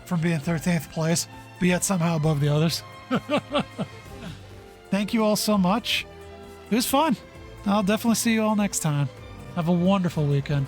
from being 13th place, but yet somehow above the others. Thank you all so much. It was fun. I'll definitely see you all next time. Have a wonderful weekend.